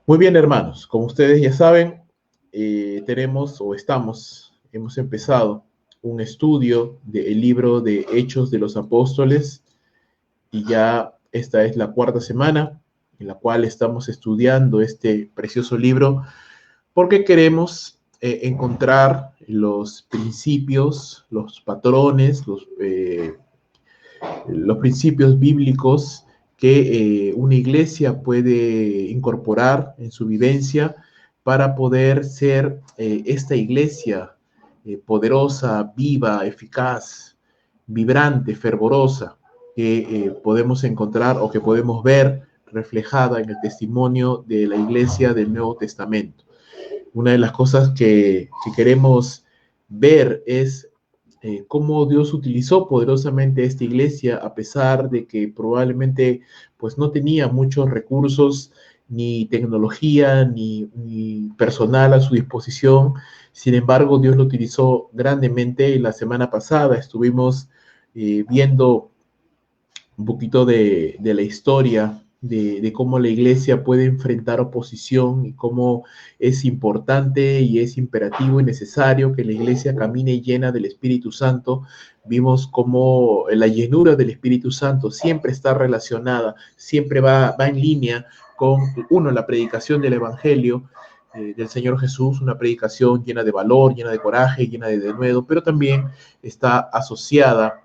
Muy bien, hermanos, como ustedes ya saben, hemos empezado un estudio del libro de Hechos de los Apóstoles y ya esta es la cuarta semana en la cual estamos estudiando este precioso libro porque queremos encontrar los principios, los patrones, los principios bíblicos que una iglesia puede incorporar en su vivencia para poder ser esta iglesia poderosa, viva, eficaz, vibrante, fervorosa, que podemos encontrar o que podemos ver reflejada en el testimonio de la iglesia del Nuevo Testamento. Una de las cosas que queremos ver es cómo Dios utilizó poderosamente esta iglesia a pesar de que probablemente pues no tenía muchos recursos ni tecnología ni personal a su disposición. Sin embargo, Dios lo utilizó grandemente y la semana pasada estuvimos viendo un poquito de la historia de cómo la iglesia puede enfrentar oposición y cómo es importante y es imperativo y necesario que la iglesia camine llena del Espíritu Santo. Vimos cómo la llenura del Espíritu Santo siempre está relacionada, siempre va en línea con, uno, la predicación del Evangelio del Señor Jesús, una predicación llena de valor, llena de coraje, llena de denuedo, pero también está asociada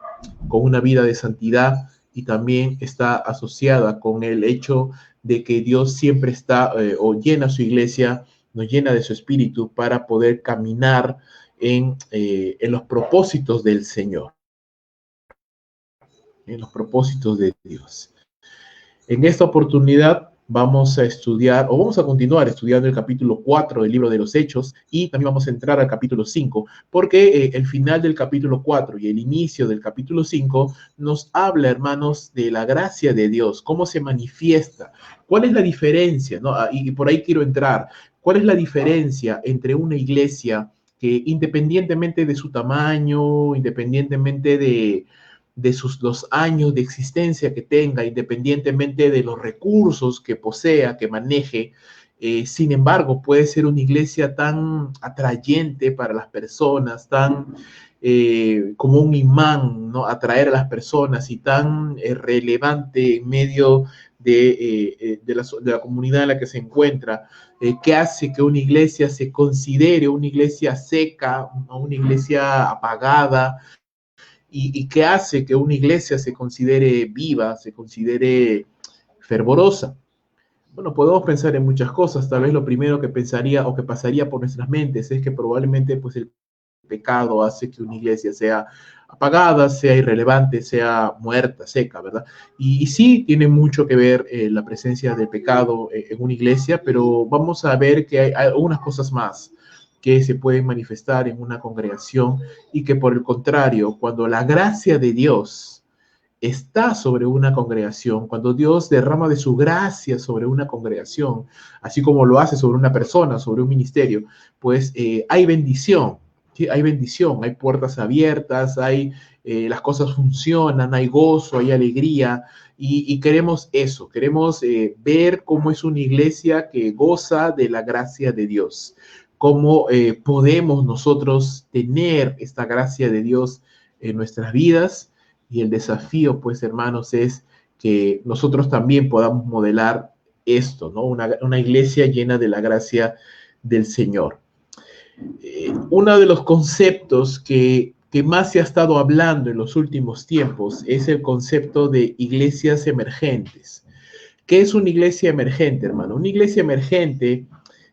con una vida de santidad y también está asociada con el hecho de que Dios siempre está o llena su iglesia, nos llena de su espíritu para poder caminar en los propósitos del Señor, en los propósitos de Dios. En esta oportunidad vamos a estudiar, o vamos a continuar estudiando el capítulo 4 del libro de los Hechos, y también vamos a entrar al capítulo 5, porque el final del capítulo 4 y el inicio del capítulo 5 nos habla, hermanos, de la gracia de Dios, cómo se manifiesta, cuál es la diferencia, ¿no? Y por ahí quiero entrar, cuál es la diferencia entre una iglesia que independientemente de su tamaño, independientemente de sus 2 años de existencia que tenga, independientemente de los recursos que posea, que maneje, sin embargo, puede ser una iglesia tan atrayente para las personas, tan como un imán, ¿no? Atraer a las personas y tan relevante en medio de la comunidad en la que se encuentra, que hace que una iglesia se considere una iglesia seca, una iglesia apagada, y que hace que una iglesia se considere viva, se considere fervorosa. Bueno, podemos pensar en muchas cosas. Tal vez lo primero que pensaría o que pasaría por nuestras mentes es que probablemente pues el pecado hace que una iglesia sea apagada, sea irrelevante, sea muerta, seca, ¿verdad? Y sí, tiene mucho que ver la presencia del pecado en una iglesia, pero vamos a ver que hay algunas cosas más que se pueden manifestar en una congregación y que por el contrario, cuando la gracia de Dios está sobre una congregación, cuando Dios derrama de su gracia sobre una congregación, así como lo hace sobre una persona, sobre un ministerio, pues hay bendición, ¿sí? Hay bendición, hay puertas abiertas, las cosas funcionan, hay gozo, hay alegría, y queremos eso, queremos ver cómo es una iglesia que goza de la gracia de Dios, cómo podemos nosotros tener esta gracia de Dios en nuestras vidas. Y el desafío, pues, hermanos, es que nosotros también podamos modelar esto, ¿no? Una iglesia llena de la gracia del Señor. Uno de los conceptos que más se ha estado hablando en los últimos tiempos es el concepto de iglesias emergentes. ¿Qué es una iglesia emergente, hermano? Una iglesia emergente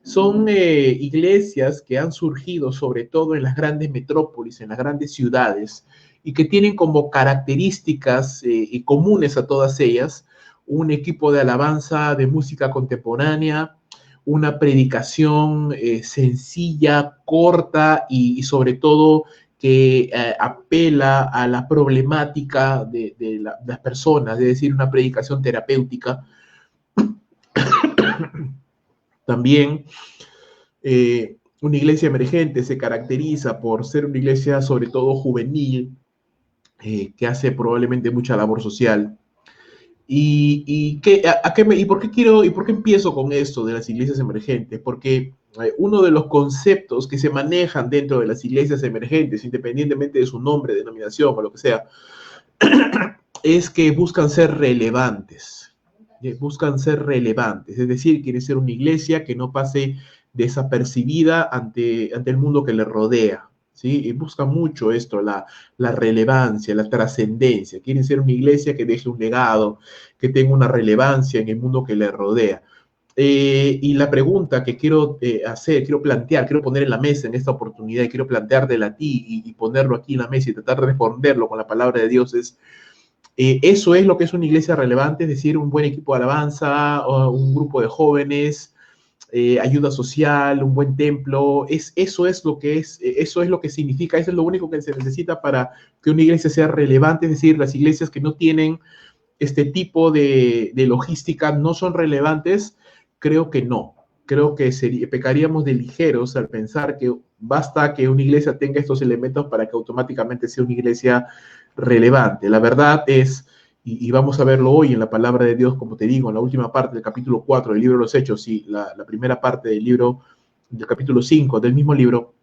son iglesias que han surgido sobre todo en las grandes metrópolis, en las grandes ciudades, y que tienen como características y comunes a todas ellas un equipo de alabanza de música contemporánea, una predicación sencilla, corta y sobre todo que apela a la problemática de las personas, es decir, una predicación terapéutica. También una iglesia emergente se caracteriza por ser una iglesia sobre todo juvenil, que hace probablemente mucha labor social ¿Y por qué y por qué empiezo con esto de las iglesias emergentes? Porque uno de los conceptos que se manejan dentro de las iglesias emergentes, independientemente de su nombre, denominación o lo que sea, es que buscan ser relevantes. Buscan ser relevantes, es decir, quiere ser una iglesia que no pase desapercibida ante el mundo que le rodea. ¿Sí? Y busca mucho esto, la relevancia, la trascendencia. Quieren ser una iglesia que deje un legado, que tenga una relevancia en el mundo que le rodea. Y la pregunta que quiero hacer, quiero plantear, quiero poner en la mesa en esta oportunidad, y quiero planteártela a ti y ponerlo aquí en la mesa y tratar de responderlo con la palabra de Dios es, ¿eso es lo que es una iglesia relevante? Es decir, un buen equipo de alabanza, o un grupo de jóvenes, ayuda social, un buen templo, eso es lo que es, eso es lo que significa, eso es lo único que se necesita para que una iglesia sea relevante, es decir, las iglesias que no tienen este tipo de logística no son relevantes. Creo que no. Creo que pecaríamos de ligeros al pensar que basta que una iglesia tenga estos elementos para que automáticamente sea una iglesia relevante. La verdad es, y vamos a verlo hoy en la palabra de Dios, como te digo, en la última parte del capítulo 4 del libro de los Hechos y la primera parte del libro del capítulo 5 del mismo libro,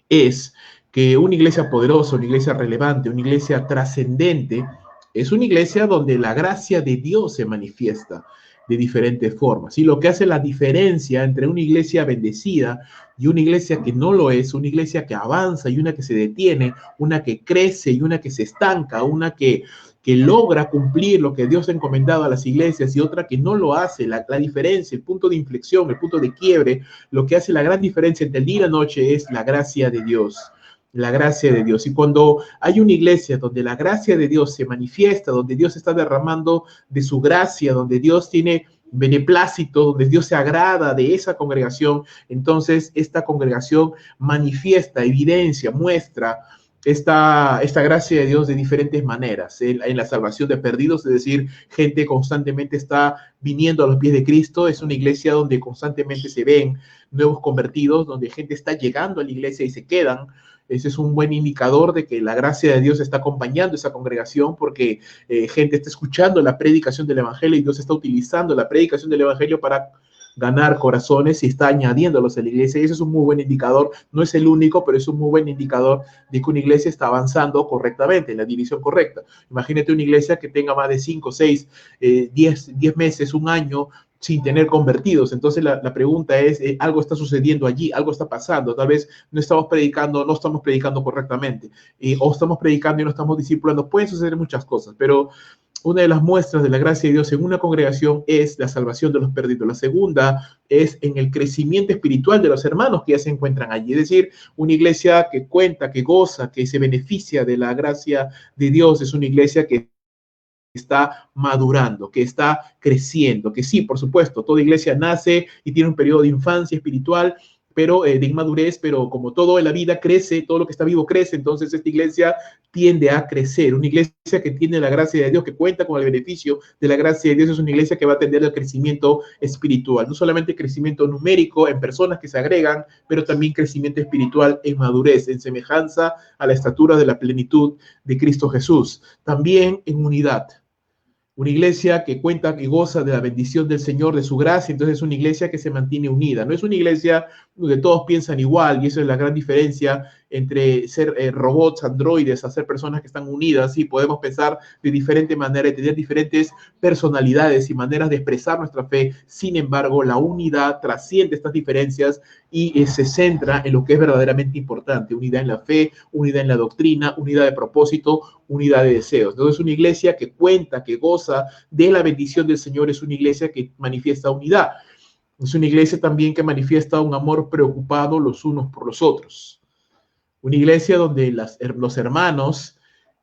es que una iglesia poderosa, una iglesia relevante, una iglesia trascendente, es una iglesia donde la gracia de Dios se manifiesta de diferentes formas. Y lo que hace la diferencia entre una iglesia bendecida y una iglesia que no lo es, una iglesia que avanza y una que se detiene, una que crece y una que se estanca, una que logra cumplir lo que Dios ha encomendado a las iglesias y otra que no lo hace, la diferencia, el punto de inflexión, el punto de quiebre, lo que hace la gran diferencia entre el día y la noche es la gracia de Dios. La gracia de Dios. Y cuando hay una iglesia donde la gracia de Dios se manifiesta, donde Dios está derramando de su gracia, donde Dios tiene beneplácito, donde Dios se agrada de esa congregación, entonces esta congregación manifiesta, evidencia, muestra esta gracia de Dios de diferentes maneras, en la salvación de perdidos, es decir, gente constantemente está viniendo a los pies de Cristo, es una iglesia donde constantemente se ven nuevos convertidos, donde gente está llegando a la iglesia y se quedan. Ese es un buen indicador de que la gracia de Dios está acompañando esa congregación porque gente está escuchando la predicación del Evangelio y Dios está utilizando la predicación del Evangelio para ganar corazones y está añadiéndolos a la iglesia. Y eso es un muy buen indicador. No es el único, pero es un muy buen indicador de que una iglesia está avanzando correctamente, en la dirección correcta. Imagínate una iglesia que tenga más de 5, 6, 10 meses, un año sin tener convertidos. Entonces la pregunta es, algo está sucediendo allí, algo está pasando, tal vez no estamos predicando correctamente, o estamos predicando y no estamos discipulando. Pueden suceder muchas cosas, pero una de las muestras de la gracia de Dios en una congregación es la salvación de los perdidos. La segunda es en el crecimiento espiritual de los hermanos que ya se encuentran allí. Es decir, una iglesia que cuenta, que goza, que se beneficia de la gracia de Dios, es una iglesia que está madurando, que está creciendo, que sí, por supuesto, toda iglesia nace y tiene un periodo de infancia espiritual, pero de inmadurez, pero como todo en la vida crece, todo lo que está vivo crece, entonces esta iglesia tiende a crecer. Una iglesia que tiene la gracia de Dios, que cuenta con el beneficio de la gracia de Dios, es una iglesia que va a tender al crecimiento espiritual, no solamente crecimiento numérico en personas que se agregan, pero también crecimiento espiritual en madurez, en semejanza a la estatura de la plenitud de Cristo Jesús. También en unidad. Una iglesia que cuenta y goza de la bendición del Señor, de su gracia, entonces es una iglesia que se mantiene unida. No es una iglesia donde todos piensan igual, y eso es la gran diferencia entre ser robots, androides, a ser personas que están unidas, y podemos pensar de diferente manera y tener diferentes personalidades y maneras de expresar nuestra fe. Sin embargo, la unidad trasciende estas diferencias y se centra en lo que es verdaderamente importante: unidad en la fe, unidad en la doctrina, unidad de propósito, unidad de deseos. Entonces, una iglesia que cuenta, que goza de la bendición del Señor, es una iglesia que manifiesta unidad. Es una iglesia también que manifiesta un amor preocupado los unos por los otros. Una iglesia donde los hermanos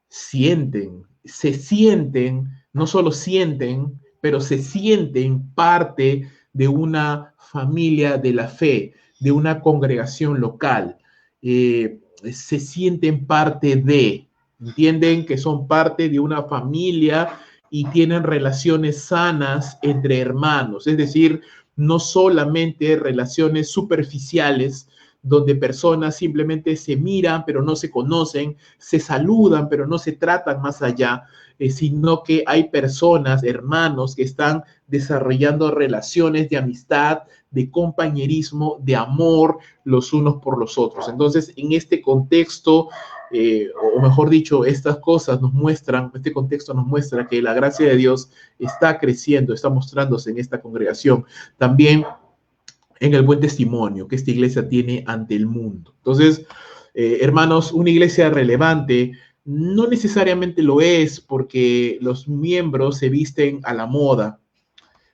se sienten, no solo sienten, pero se sienten parte de una familia de la fe, de una congregación local. Se sienten parte de, entienden que son parte de una familia y tienen relaciones sanas entre hermanos, es decir, no solamente relaciones superficiales donde personas simplemente se miran, pero no se conocen, se saludan, pero no se tratan más allá, sino que hay personas, hermanos, que están desarrollando relaciones de amistad, de compañerismo, de amor los unos por los otros. Entonces, en este contexto, o mejor dicho, estas cosas nos muestran, este contexto nos muestra que la gracia de Dios está creciendo, está mostrándose en esta congregación. También en el buen testimonio que esta iglesia tiene ante el mundo. Entonces, hermanos, una iglesia relevante no necesariamente lo es porque los miembros se visten a la moda,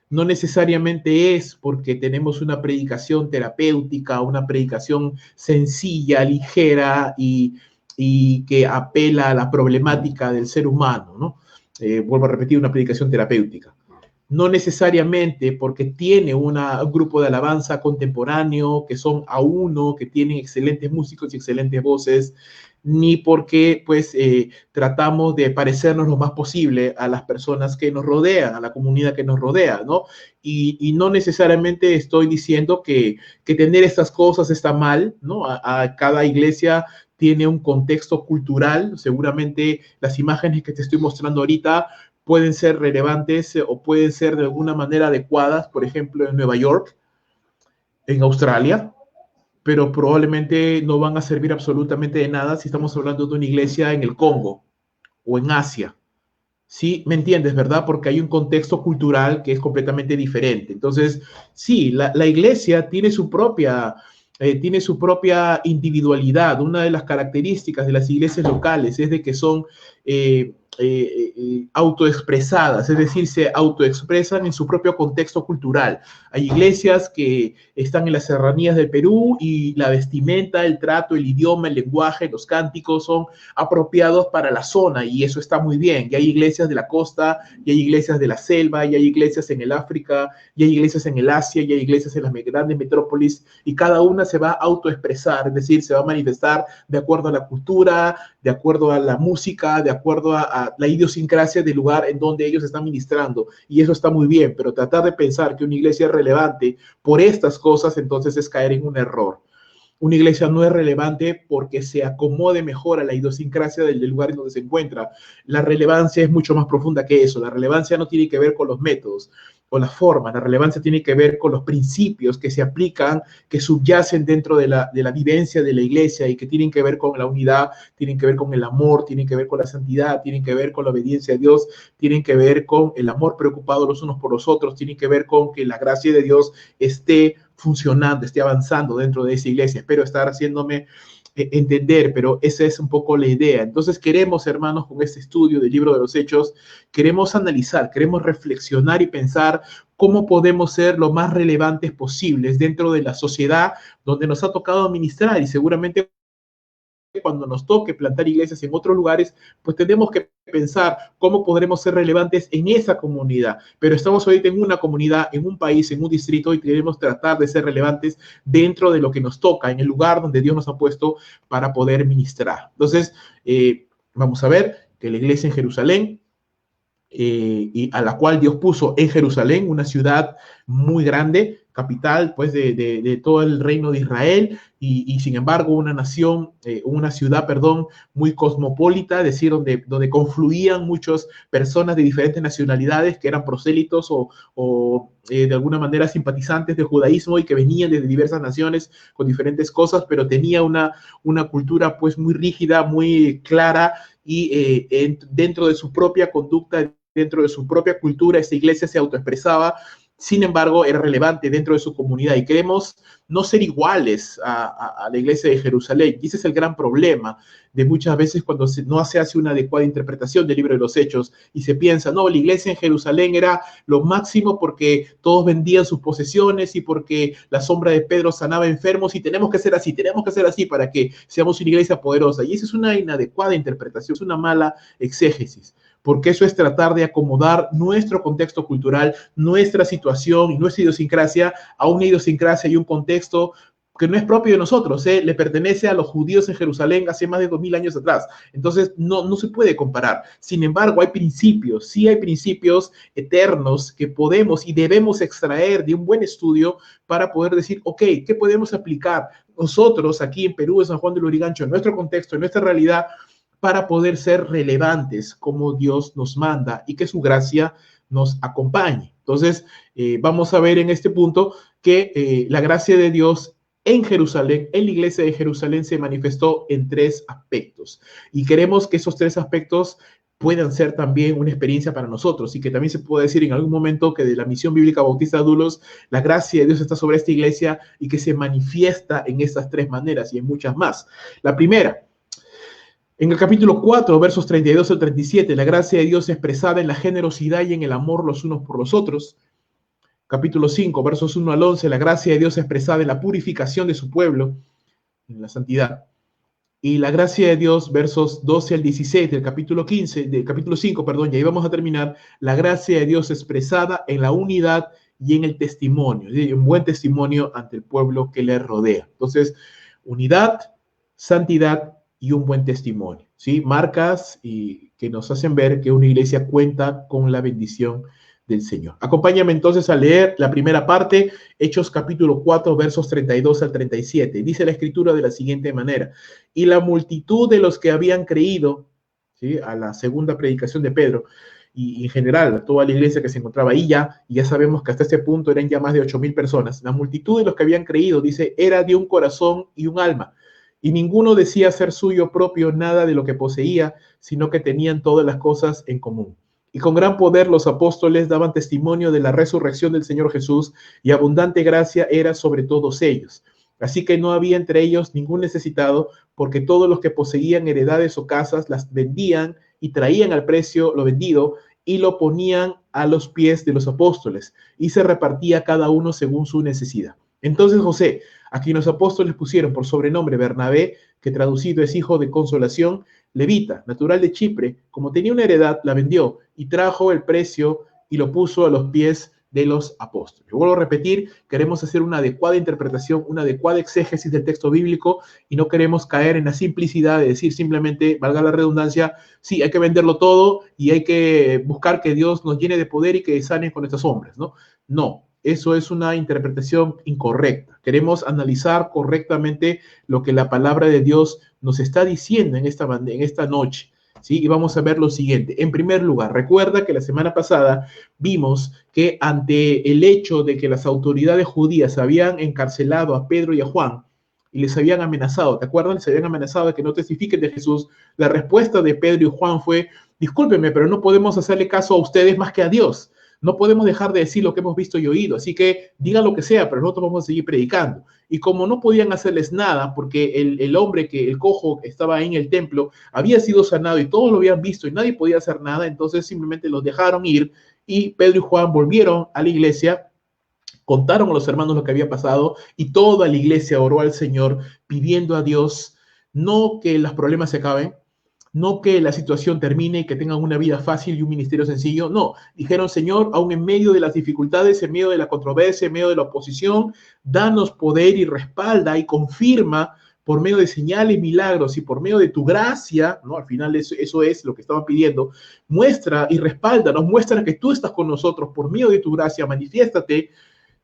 no necesariamente es porque tenemos una predicación terapéutica, una predicación sencilla, ligera y que apela a la problemática del ser humano, ¿no? Vuelvo a repetir, una predicación terapéutica. No necesariamente porque tiene un grupo de alabanza contemporáneo, que son a uno, que tienen excelentes músicos y excelentes voces, ni porque pues tratamos de parecernos lo más posible a las personas que nos rodean, a la comunidad que nos rodea, ¿no? Y no necesariamente estoy diciendo que tener estas cosas está mal, ¿no? A cada iglesia tiene un contexto cultural, seguramente las imágenes que te estoy mostrando ahorita pueden ser relevantes o pueden ser de alguna manera adecuadas, por ejemplo, en Nueva York, en Australia, pero probablemente no van a servir absolutamente de nada si estamos hablando de una iglesia en el Congo o en Asia. Sí, me entiendes, ¿verdad? Porque hay un contexto cultural que es completamente diferente. Entonces, sí, la iglesia tiene su propia individualidad. Una de las características de las iglesias locales es de que son autoexpresadas, es decir, se autoexpresan en su propio contexto cultural. Hay iglesias que están en las serranías del Perú y la vestimenta, el trato, el idioma, el lenguaje, los cánticos son apropiados para la zona y eso está muy bien. Y hay iglesias de la costa, y hay iglesias de la selva, y hay iglesias en el África, y hay iglesias en el Asia, y hay iglesias en las grandes metrópolis y cada una se va a autoexpresar, es decir, se va a manifestar de acuerdo a la cultura, de acuerdo a la música, de acuerdo a la idiosincrasia del lugar en donde ellos están ministrando. Y eso está muy bien, pero tratar de pensar que una iglesia es relevante por estas cosas, entonces es caer en un error. Una iglesia no es relevante porque se acomode mejor a la idiosincrasia del lugar en donde se encuentra. La relevancia es mucho más profunda que eso. La relevancia no tiene que ver con los métodos o las formas. La relevancia tiene que ver con los principios que se aplican, que subyacen dentro de la vivencia de la iglesia y que tienen que ver con la unidad, tienen que ver con el amor, tienen que ver con la santidad, tienen que ver con la obediencia a Dios, tienen que ver con el amor preocupado los unos por los otros, tienen que ver con que la gracia de Dios esté funcionando, esté avanzando dentro de esa iglesia. Espero estar haciéndome entender, pero esa es un poco la idea. Entonces queremos, hermanos, con este estudio del libro de los Hechos, queremos analizar, queremos reflexionar y pensar cómo podemos ser lo más relevantes posibles dentro de la sociedad donde nos ha tocado administrar y seguramente cuando nos toque plantar iglesias en otros lugares, pues tenemos que pensar cómo podremos ser relevantes en esa comunidad. Pero estamos ahorita en una comunidad, en un país, en un distrito y queremos tratar de ser relevantes dentro de lo que nos toca, en el lugar donde Dios nos ha puesto para poder ministrar. Entonces, vamos a ver que la iglesia en Jerusalén, y a la cual Dios puso en Jerusalén, una ciudad muy grande, capital pues de todo el reino de Israel y sin embargo una nación, una ciudad, perdón, muy cosmopolita, es decir, donde confluían muchas personas de diferentes nacionalidades que eran prosélitos o de alguna manera simpatizantes del judaísmo y que venían de diversas naciones con diferentes cosas, pero tenía una cultura pues muy rígida, muy clara y dentro de su propia conducta, dentro de su propia cultura, esta iglesia se autoexpresaba, sin embargo, era relevante dentro de su comunidad y queremos no ser iguales a la iglesia de Jerusalén. Y ese es el gran problema de muchas veces cuando no se hace una adecuada interpretación del libro de los Hechos y se piensa, no, la iglesia en Jerusalén era lo máximo porque todos vendían sus posesiones y porque la sombra de Pedro sanaba enfermos y tenemos que ser así para que seamos una iglesia poderosa. Y esa es una inadecuada interpretación, es una mala exégesis, porque eso es tratar de acomodar nuestro contexto cultural, nuestra situación y nuestra idiosincrasia a una idiosincrasia y un contexto que no es propio de nosotros, le pertenece a los judíos en Jerusalén hace más de 2000 años atrás. Entonces, no se puede comparar. Sin embargo, hay principios, sí hay principios eternos que podemos y debemos extraer de un buen estudio para poder decir, ok, ¿qué podemos aplicar nosotros aquí en Perú, en San Juan de Lurigancho, en nuestro contexto, en nuestra realidad, para poder ser relevantes como Dios nos manda y que su gracia nos acompañe. Entonces, vamos a ver en este punto que la gracia de Dios en Jerusalén, en la iglesia de Jerusalén, se manifestó en 3 aspectos. Y queremos que esos 3 aspectos puedan ser también una experiencia para nosotros y que también se pueda decir en algún momento que de la Misión Bíblica Bautista de Adulos, la gracia de Dios está sobre esta iglesia y que se manifiesta en estas 3 maneras y en muchas más. La primera, en el capítulo 4, versos 32 al 37, la gracia de Dios expresada en la generosidad y en el amor los unos por los otros. Capítulo 5, versos 1 al 11, la gracia de Dios expresada en la purificación de su pueblo, en la santidad. Y la gracia de Dios, versos 12 al 16 del capítulo 5, perdón, y ahí vamos a terminar, la gracia de Dios expresada en la unidad y en el testimonio, un buen testimonio ante el pueblo que le rodea. Entonces, unidad, santidad y un buen testimonio, ¿sí? Marcas y que nos hacen ver que una iglesia cuenta con la bendición del Señor. Acompáñame entonces a leer la primera parte, Hechos capítulo 4, versos 32 al 37. Dice la escritura de la siguiente manera: y la multitud de los que habían creído, ¿sí?, a la segunda predicación de Pedro, y en general a toda la iglesia que se encontraba ahí ya sabemos que hasta este punto eran ya más de 8,000 personas. La multitud de los que habían creído, dice, era de un corazón y un alma. Y ninguno decía ser suyo propio nada de lo que poseía, sino que tenían todas las cosas en común. Y con gran poder los apóstoles daban testimonio de la resurrección del Señor Jesús, y abundante gracia era sobre todos ellos. Así que no había entre ellos ningún necesitado, porque todos los que poseían heredades o casas las vendían y traían al precio lo vendido y lo ponían a los pies de los apóstoles, y se repartía cada uno según su necesidad. Entonces José, a quien los apóstoles pusieron por sobrenombre Bernabé, que traducido es hijo de consolación, levita, natural de Chipre, como tenía una heredad, la vendió y trajo el precio y lo puso a los pies de los apóstoles. Vuelvo a repetir, queremos hacer una adecuada interpretación, una adecuada exégesis del texto bíblico y no queremos caer en la simplicidad de decir simplemente, valga la redundancia, sí, hay que venderlo todo y hay que buscar que Dios nos llene de poder y que sane con estos hombres, ¿no? No. Eso es una interpretación incorrecta. Queremos analizar correctamente lo que la palabra de Dios nos está diciendo en esta noche, ¿sí? Y vamos a ver lo siguiente. En primer lugar, recuerda que la semana pasada vimos que ante el hecho de que las autoridades judías habían encarcelado a Pedro y a Juan y les habían amenazado, ¿te acuerdas? Les habían amenazado de que no testifiquen de Jesús. La respuesta de Pedro y Juan fue, discúlpenme, pero no podemos hacerle caso a ustedes más que a Dios. No podemos dejar de decir lo que hemos visto y oído, así que digan lo que sea, pero nosotros vamos a seguir predicando. Y como no podían hacerles nada, porque el hombre, el cojo que estaba ahí en el templo, había sido sanado y todos lo habían visto y nadie podía hacer nada, entonces simplemente los dejaron ir y Pedro y Juan volvieron a la iglesia, contaron a los hermanos lo que había pasado y toda la iglesia oró al Señor pidiendo a Dios no que los problemas se acaben, no que la situación termine y que tengan una vida fácil y un ministerio sencillo. No, dijeron, Señor, aún en medio de las dificultades, en medio de la controversia, en medio de la oposición, danos poder y respalda y confirma por medio de señales, milagros y por medio de tu gracia, ¿no? Al final eso es lo que estaban pidiendo. Muestra y respáldanos, muestra que tú estás con nosotros por medio de tu gracia, manifiéstate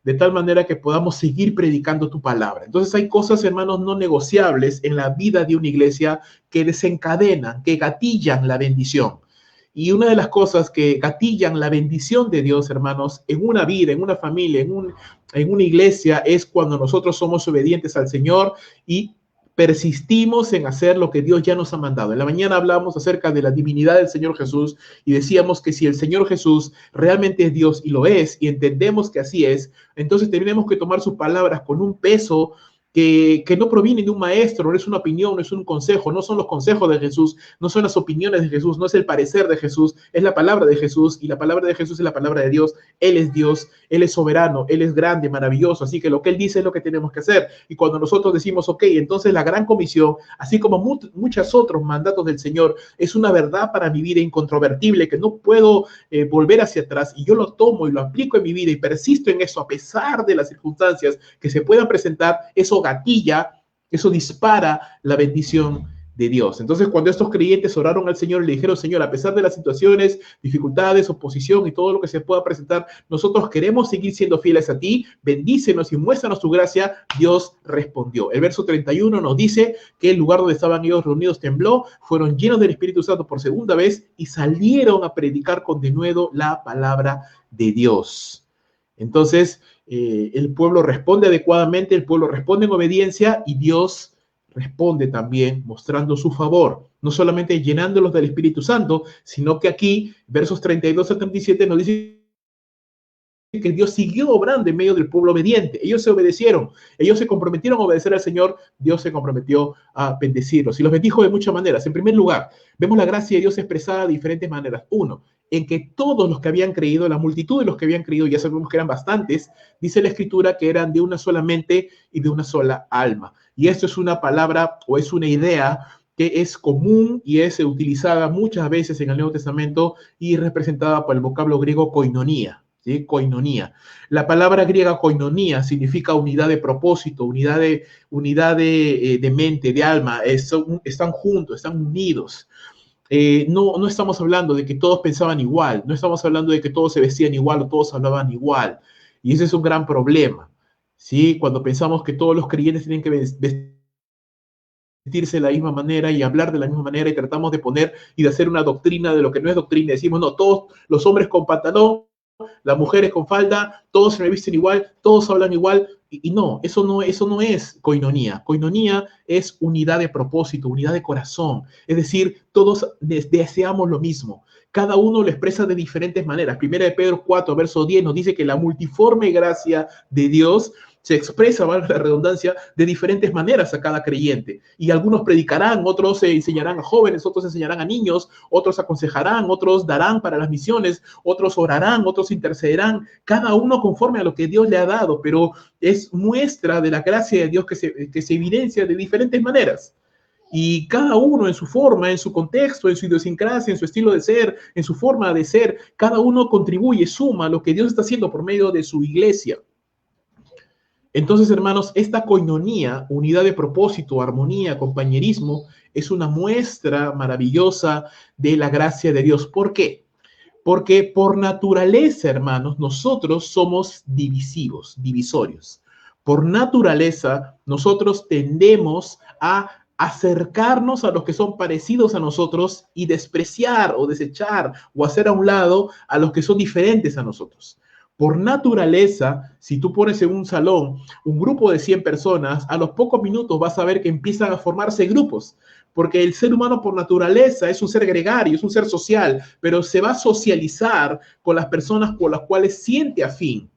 de tal manera que podamos seguir predicando tu palabra. Entonces hay cosas, hermanos, no negociables en la vida de una iglesia que desencadenan, que gatillan la bendición. Y una de las cosas que gatillan la bendición de Dios, hermanos, en una vida, en una familia, en una iglesia, es cuando nosotros somos obedientes al Señor y persistimos en hacer lo que Dios ya nos ha mandado. En la mañana hablamos acerca de la divinidad del Señor Jesús y decíamos que si el Señor Jesús realmente es Dios y lo es, y entendemos que así es, entonces tenemos que tomar sus palabras con un peso que no proviene de un maestro, no es una opinión, no es un consejo, no son los consejos de Jesús, no son las opiniones de Jesús, no es el parecer de Jesús, es la palabra de Jesús, y la palabra de Jesús es la palabra de Dios. Él es soberano, Él es grande, maravilloso, así que lo que Él dice es lo que tenemos que hacer. Y cuando nosotros decimos, ok, entonces la gran comisión, así como muchos otros mandatos del Señor, es una verdad para mi vida incontrovertible, que no puedo volver hacia atrás, y yo lo tomo y lo aplico en mi vida y persisto en eso a pesar de las circunstancias que se puedan presentar, eso gatilla, eso dispara la bendición de Dios. Entonces, cuando estos creyentes oraron al Señor y le dijeron, Señor, a pesar de las situaciones, dificultades, oposición y todo lo que se pueda presentar, nosotros queremos seguir siendo fieles a ti, bendícenos y muéstranos tu gracia, Dios respondió. El verso 31 nos dice que el lugar donde estaban ellos reunidos tembló, fueron llenos del Espíritu Santo por segunda vez y salieron a predicar con denuedo la palabra de Dios. Entonces, el pueblo responde adecuadamente, el pueblo responde en obediencia y Dios responde también mostrando su favor, no solamente llenándolos del Espíritu Santo, sino que aquí, versos 32 a 37, nos dice que Dios siguió obrando en medio del pueblo obediente. Ellos se obedecieron, ellos se comprometieron a obedecer al Señor, Dios se comprometió a bendecirlos y los bendijo de muchas maneras. En primer lugar, vemos la gracia de Dios expresada de diferentes maneras. Uno, en que todos los que habían creído, la multitud de los que habían creído, ya sabemos que eran bastantes, dice la Escritura que eran de una sola mente y de una sola alma. Y esto es una palabra o es una idea que es común y es utilizada muchas veces en el Nuevo Testamento y representada por el vocablo griego koinonía. ¿Sí? Koinonía. La palabra griega koinonía significa unidad de propósito, unidad de mente, de alma, están juntos, están unidos. No estamos hablando de que todos pensaban igual, no estamos hablando de que todos se vestían igual o todos hablaban igual. Y ese es un gran problema, ¿sí? Cuando pensamos que todos los creyentes tienen que vestirse de la misma manera y hablar de la misma manera y tratamos de poner y de hacer una doctrina de lo que no es doctrina. Decimos, no, todos los hombres con pantalón, las mujeres con falda, todos se me visten igual, todos hablan igual, y no, eso no es koinonía. Koinonía es unidad de propósito, unidad de corazón, es decir, todos deseamos lo mismo, cada uno lo expresa de diferentes maneras. Primera de Pedro 4, verso 10 nos dice que la multiforme gracia de Dios se expresa, valga la redundancia, de diferentes maneras a cada creyente. Y algunos predicarán, otros enseñarán a jóvenes, otros enseñarán a niños, otros aconsejarán, otros darán para las misiones, otros orarán, otros intercederán, cada uno conforme a lo que Dios le ha dado, pero es muestra de la gracia de Dios que se evidencia de diferentes maneras. Y cada uno en su forma, en su contexto, en su idiosincrasia, en su estilo de ser, en su forma de ser, cada uno contribuye, suma lo que Dios está haciendo por medio de su iglesia. Entonces, hermanos, esta koinonía, unidad de propósito, armonía, compañerismo, es una muestra maravillosa de la gracia de Dios. ¿Por qué? Porque por naturaleza, hermanos, nosotros somos divisorios. Por naturaleza, nosotros tendemos a acercarnos a los que son parecidos a nosotros y despreciar o desechar o hacer a un lado a los que son diferentes a nosotros. Por naturaleza, si tú pones en un salón un grupo de 100 personas, a los pocos minutos vas a ver que empiezan a formarse grupos, porque el ser humano por naturaleza es un ser gregario, es un ser social, pero se va a socializar con las personas por las cuales siente afín,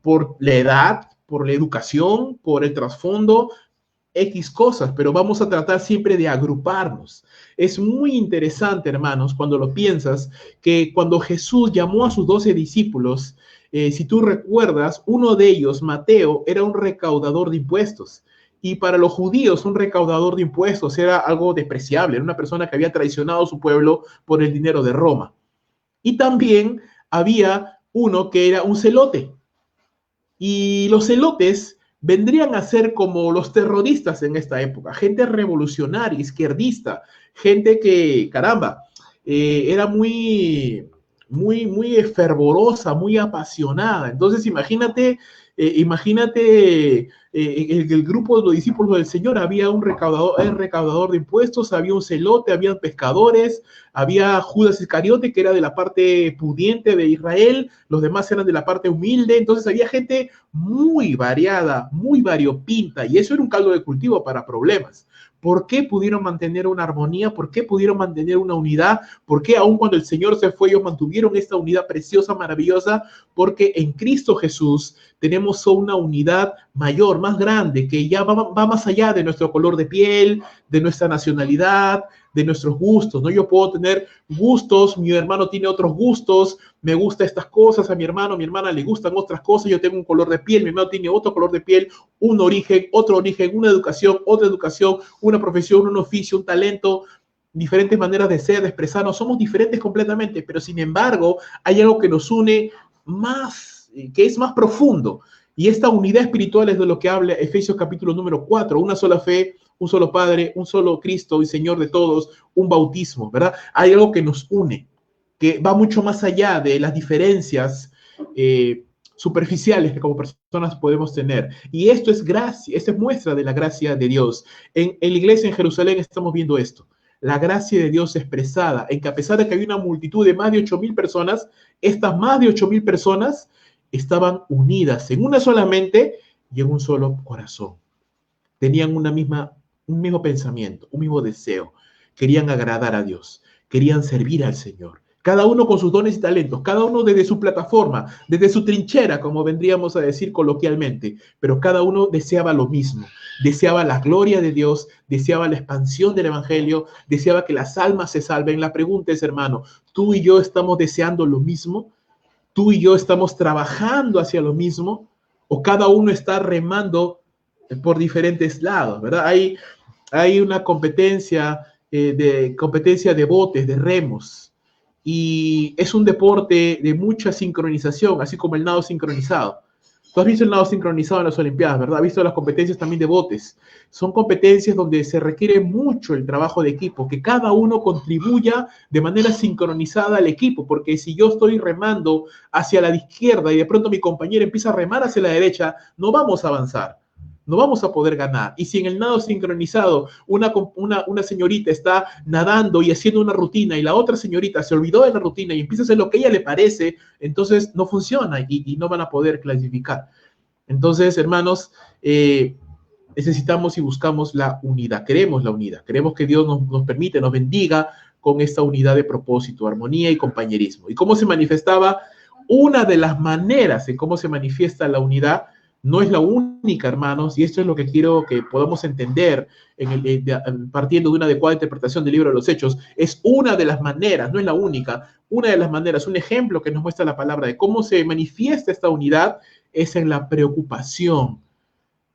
por la edad, por la educación, por el trasfondo, X cosas, pero vamos a tratar siempre de agruparnos. Es muy interesante, hermanos, cuando lo piensas, que cuando Jesús llamó a sus 12 discípulos, si tú recuerdas, uno de ellos, Mateo, era un recaudador de impuestos. Y para los judíos, un recaudador de impuestos era algo despreciable, era una persona que había traicionado a su pueblo por el dinero de Roma. Y también había uno que era un celote. Y los celotes vendrían a ser como los terroristas en esta época, gente revolucionaria, izquierdista, gente que, caramba, era muy fervorosa, muy apasionada. Entonces, imagínate el grupo de los discípulos del Señor, había un recaudador de impuestos, había un celote, había pescadores, había Judas Iscariote, que era de la parte pudiente de Israel, los demás eran de la parte humilde. Entonces había gente muy variada, muy variopinta, y eso era un caldo de cultivo para problemas. ¿Por qué pudieron mantener una armonía? ¿Por qué pudieron mantener una unidad? ¿Por qué aun cuando el Señor se fue, ellos mantuvieron esta unidad preciosa, maravillosa? Porque en Cristo Jesús tenemos una unidad mayor, más grande, que ya va más allá de nuestro color de piel, de nuestra nacionalidad, de nuestros gustos, ¿no? Yo puedo tener gustos, mi hermano tiene otros gustos, me gustan estas cosas, a mi hermano, a mi hermana le gustan otras cosas, yo tengo un color de piel, mi hermano tiene otro color de piel, un origen, otro origen, una educación, otra educación, una profesión, un oficio, un talento, diferentes maneras de ser, de expresarnos, somos diferentes completamente, pero sin embargo hay algo que nos une más, que es más profundo, Y esta unidad espiritual es de lo que habla Efesios capítulo número 4, una sola fe, un solo Padre, un solo Cristo y Señor de todos, un bautismo, ¿verdad? Hay algo que nos une, que va mucho más allá de las diferencias superficiales que como personas podemos tener. Y esto es gracia, esto es muestra de la gracia de Dios. En la iglesia en Jerusalén estamos viendo esto. La gracia de Dios expresada, en que a pesar de que había una multitud de más de 8,000 personas, estas más de 8,000 personas estaban unidas en una sola mente y en un solo corazón. Tenían un mismo pensamiento, un mismo deseo. Querían agradar a Dios, querían servir al Señor. Cada uno con sus dones y talentos, cada uno desde su plataforma, desde su trinchera, como vendríamos a decir coloquialmente, pero cada uno deseaba lo mismo. Deseaba la gloria de Dios, deseaba la expansión del Evangelio, deseaba que las almas se salven. La pregunta es, hermano, ¿tú y yo estamos deseando lo mismo? ¿Tú y yo estamos trabajando hacia lo mismo? ¿O cada uno está remando por diferentes lados, ¿verdad? Hay una competencia de botes, de remos, y es un deporte de mucha sincronización, así como el nado sincronizado. Tú has visto el nado sincronizado en las Olimpiadas, ¿verdad? Has visto las competencias también de botes. Son competencias donde se requiere mucho el trabajo de equipo, que cada uno contribuya de manera sincronizada al equipo, porque si yo estoy remando hacia la izquierda y de pronto mi compañero empieza a remar hacia la derecha, no vamos a avanzar. No vamos a poder ganar. Y si en el nado sincronizado una señorita está nadando y haciendo una rutina y la otra señorita se olvidó de la rutina y empieza a hacer lo que a ella le parece, entonces no funciona y no van a poder clasificar. Entonces, hermanos, necesitamos y buscamos la unidad. Queremos la unidad. Queremos que Dios nos permite, nos bendiga con esta unidad de propósito, armonía y compañerismo. ¿Y cómo se manifestaba? Una de las maneras en cómo se manifiesta la unidad no es la única, hermanos, y esto es lo que quiero que podamos entender partiendo de una adecuada interpretación del libro de los Hechos. Es una de las maneras, no es la única, una de las maneras, un ejemplo que nos muestra la palabra de cómo se manifiesta esta unidad es en la preocupación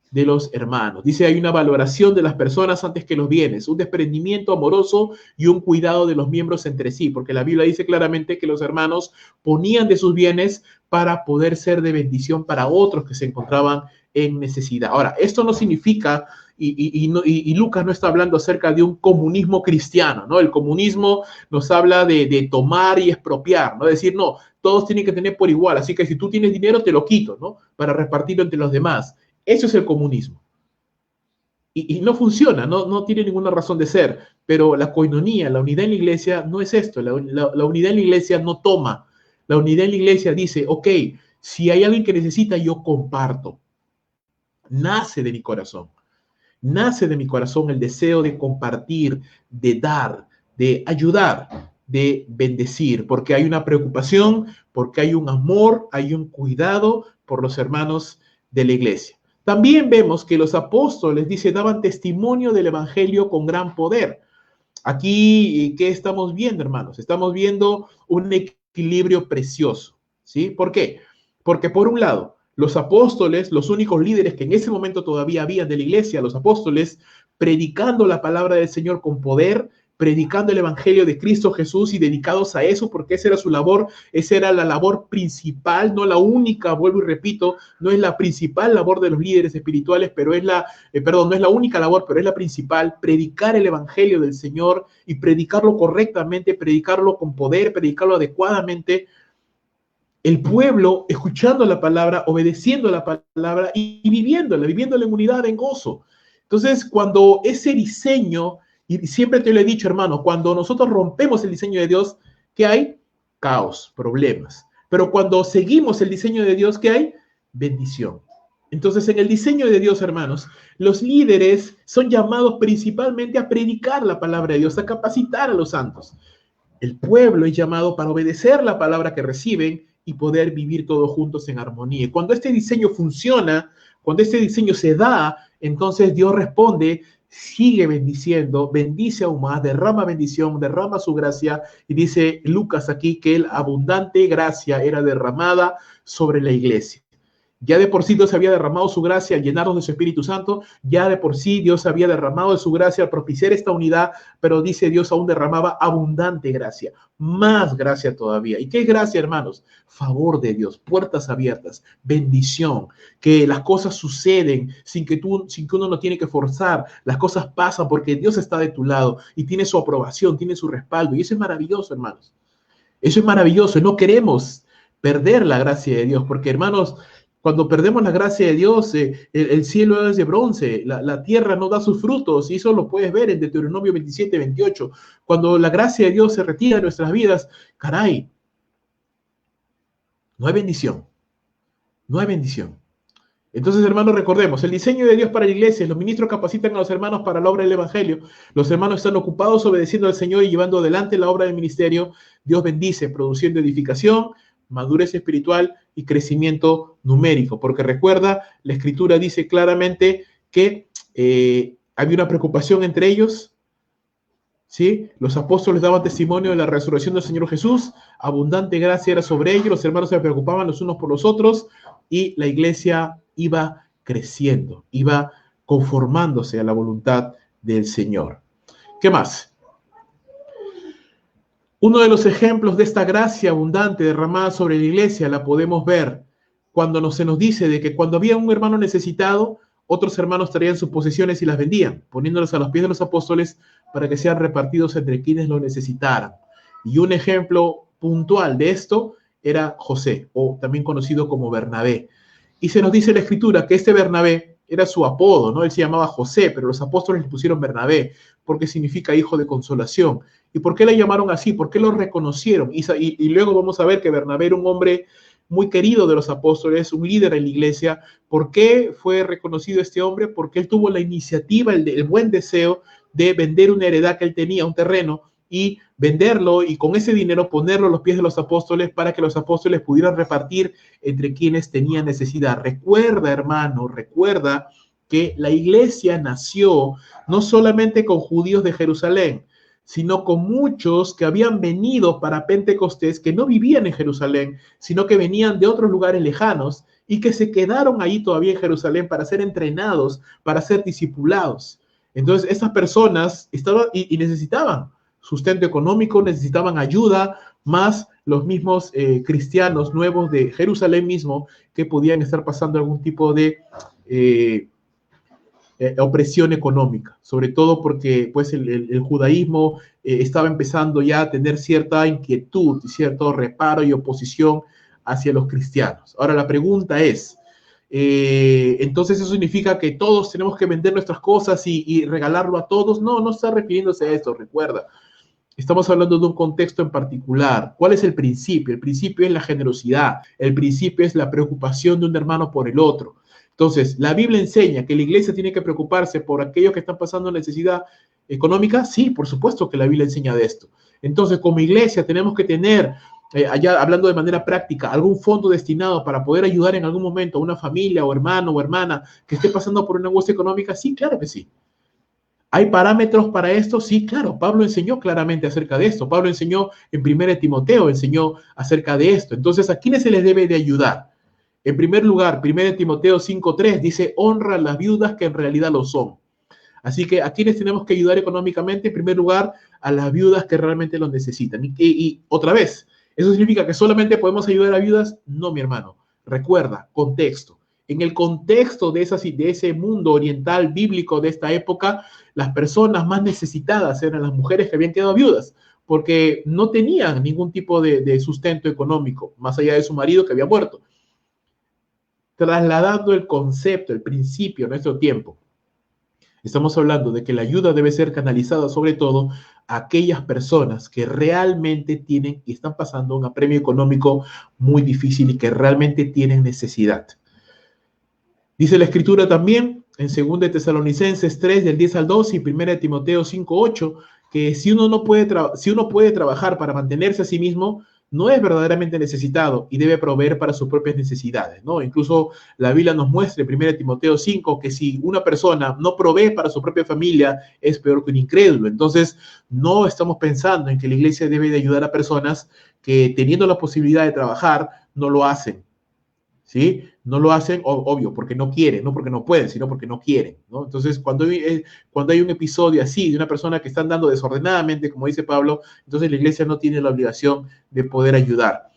de los hermanos. Dice, hay una valoración de las personas antes que los bienes, un desprendimiento amoroso y un cuidado de los miembros entre sí, porque la Biblia dice claramente que los hermanos ponían de sus bienes para poder ser de bendición para otros que se encontraban en necesidad. Ahora, esto no significa, y Lucas no está hablando acerca de un comunismo cristiano, ¿no? El comunismo nos habla de tomar y expropiar, ¿no? Decir, no, todos tienen que tener por igual, así que si tú tienes dinero, te lo quito, ¿no? Para repartirlo entre los demás. Eso es el comunismo. Y no funciona, no tiene ninguna razón de ser, pero la coinonía, la unidad en la iglesia no es esto, la unidad en la iglesia no toma, la unidad en la iglesia dice, ok, si hay alguien que necesita, yo comparto. Nace de mi corazón el deseo de compartir, de dar, de ayudar, de bendecir, porque hay una preocupación, porque hay un amor, hay un cuidado por los hermanos de la iglesia. También vemos que los apóstoles, dice, daban testimonio del evangelio con gran poder. Aquí, ¿qué estamos viendo, hermanos? Estamos viendo un equilibrio precioso, ¿sí? ¿Por qué? Porque por un lado, los apóstoles, los únicos líderes que en ese momento todavía habían de la iglesia, los apóstoles, predicando la palabra del Señor con poder, predicando el evangelio de Cristo Jesús y dedicados a eso, porque esa era su labor, esa era la labor principal, no la única, vuelvo y repito, no es la principal labor de los líderes espirituales, pero es no es la única labor, pero es la principal, predicar el evangelio del Señor y predicarlo correctamente, predicarlo con poder, predicarlo adecuadamente. El pueblo escuchando la palabra, obedeciendo la palabra y viviéndola en unidad, en gozo. Entonces, cuando ese diseño, y siempre te lo he dicho, hermano, cuando nosotros rompemos el diseño de Dios, ¿qué hay? Caos, problemas. Pero cuando seguimos el diseño de Dios, ¿qué hay? Bendición. Entonces, en el diseño de Dios, hermanos, los líderes son llamados principalmente a predicar la palabra de Dios, a capacitar a los santos. El pueblo es llamado para obedecer la palabra que reciben y poder vivir todos juntos en armonía. Y cuando este diseño funciona, cuando este diseño se da, entonces Dios responde, sigue bendiciendo, bendice aún más, derrama bendición, derrama su gracia, y dice Lucas aquí que la abundante gracia era derramada sobre la iglesia. Ya de por sí Dios había derramado su gracia al llenarnos de su Espíritu Santo, ya de por sí Dios había derramado de su gracia al propiciar esta unidad, pero dice Dios aún derramaba abundante gracia, más gracia todavía. ¿Y qué es gracia, hermanos? Favor de Dios, puertas abiertas, bendición, que las cosas suceden sin que uno no tiene que forzar, las cosas pasan porque Dios está de tu lado y tiene su aprobación, tiene su respaldo, y eso es maravilloso, hermanos. Eso es maravilloso, no queremos perder la gracia de Dios, porque hermanos, cuando perdemos la gracia de Dios, el cielo es de bronce, la tierra no da sus frutos, y eso lo puedes ver en Deuteronomio 27, 28. Cuando la gracia de Dios se retira de nuestras vidas, caray, no hay bendición, no hay bendición. Entonces, hermanos, recordemos, el diseño de Dios para la iglesia, los ministros capacitan a los hermanos para la obra del evangelio, los hermanos están ocupados obedeciendo al Señor y llevando adelante la obra del ministerio. Dios bendice, produciendo edificación, madurez espiritual y crecimiento numérico, porque recuerda, la Escritura dice claramente que había una preocupación entre ellos, ¿sí? Los apóstoles daban testimonio de la resurrección del Señor Jesús, abundante gracia era sobre ellos, los hermanos se preocupaban los unos por los otros y la iglesia iba creciendo, iba conformándose a la voluntad del Señor. ¿Qué más? Uno de los ejemplos de esta gracia abundante derramada sobre la iglesia la podemos ver cuando se nos dice de que cuando había un hermano necesitado, otros hermanos traían sus posesiones y las vendían, poniéndolas a los pies de los apóstoles para que sean repartidos entre quienes lo necesitaran. Y un ejemplo puntual de esto era José, o también conocido como Bernabé. Y se nos dice en la Escritura que este Bernabé era su apodo, ¿no? Él se llamaba José, pero los apóstoles le pusieron Bernabé, porque significa hijo de consolación. ¿Y por qué le llamaron así? ¿Por qué lo reconocieron? Y luego vamos a ver que Bernabé era un hombre muy querido de los apóstoles, un líder en la iglesia. ¿Por qué fue reconocido este hombre? Porque él tuvo la iniciativa, el buen deseo de vender una heredad que él tenía, un terreno, y venderlo y con ese dinero ponerlo a los pies de los apóstoles para que los apóstoles pudieran repartir entre quienes tenían necesidad. Recuerda, hermano, recuerda que la iglesia nació no solamente con judíos de Jerusalén, sino con muchos que habían venido para Pentecostés, que no vivían en Jerusalén, sino que venían de otros lugares lejanos y que se quedaron ahí todavía en Jerusalén para ser entrenados, para ser discipulados. Entonces, esas personas estaban y necesitaban sustento económico, necesitaban ayuda, más los mismos cristianos nuevos de Jerusalén mismo que podían estar pasando algún tipo de opresión económica, sobre todo porque pues el judaísmo estaba empezando ya a tener cierta inquietud, cierto reparo y oposición hacia los cristianos. Ahora la pregunta es, entonces eso significa que todos tenemos que vender nuestras cosas y regalarlo a todos. No, no está refiriéndose a esto, recuerda. Estamos hablando de un contexto en particular. ¿Cuál es el principio? El principio es la generosidad. El principio es la preocupación de un hermano por el otro. Entonces, ¿la Biblia enseña que la iglesia tiene que preocuparse por aquellos que están pasando necesidad económica? Sí, por supuesto que la Biblia enseña de esto. Entonces, como iglesia tenemos que tener, allá hablando de manera práctica, algún fondo destinado para poder ayudar en algún momento a una familia o hermano o hermana que esté pasando por una angustia económica. Sí, claro que sí. ¿Hay parámetros para esto? Sí, claro. Pablo enseñó claramente acerca de esto. Pablo enseñó en 1 Timoteo, enseñó acerca de esto. Entonces, ¿a quiénes se les debe de ayudar? En primer lugar, 1 Timoteo 5:3 dice, honra a las viudas que en realidad lo son. Así que, ¿a quiénes tenemos que ayudar económicamente? En primer lugar, a las viudas que realmente lo necesitan. Y otra vez, ¿eso significa que solamente podemos ayudar a viudas? No, mi hermano. Recuerda, contexto. En el contexto de ese mundo oriental bíblico de esta época, las personas más necesitadas eran las mujeres que habían quedado viudas, porque no tenían ningún tipo de sustento económico, más allá de su marido que había muerto. Trasladando el concepto, el principio a nuestro tiempo, estamos hablando de que la ayuda debe ser canalizada sobre todo a aquellas personas que realmente tienen y están pasando un apremio económico muy difícil y que realmente tienen necesidad. Dice la Escritura también en 2 Tesalonicenses 3, del 10 al 12 y 1 Timoteo 5, 8, que si uno puede trabajar para mantenerse a sí mismo, no es verdaderamente necesitado y debe proveer para sus propias necesidades, ¿no? Incluso la Biblia nos muestra en 1 Timoteo 5 que si una persona no provee para su propia familia, es peor que un incrédulo. Entonces, no estamos pensando en que la iglesia debe de ayudar a personas que teniendo la posibilidad de trabajar, no lo hacen, ¿sí? No lo hacen, obvio, porque no quieren, no porque no pueden, sino porque no quieren, ¿no? Entonces, cuando hay un episodio así de una persona que está andando desordenadamente, como dice Pablo, entonces la iglesia no tiene la obligación de poder ayudar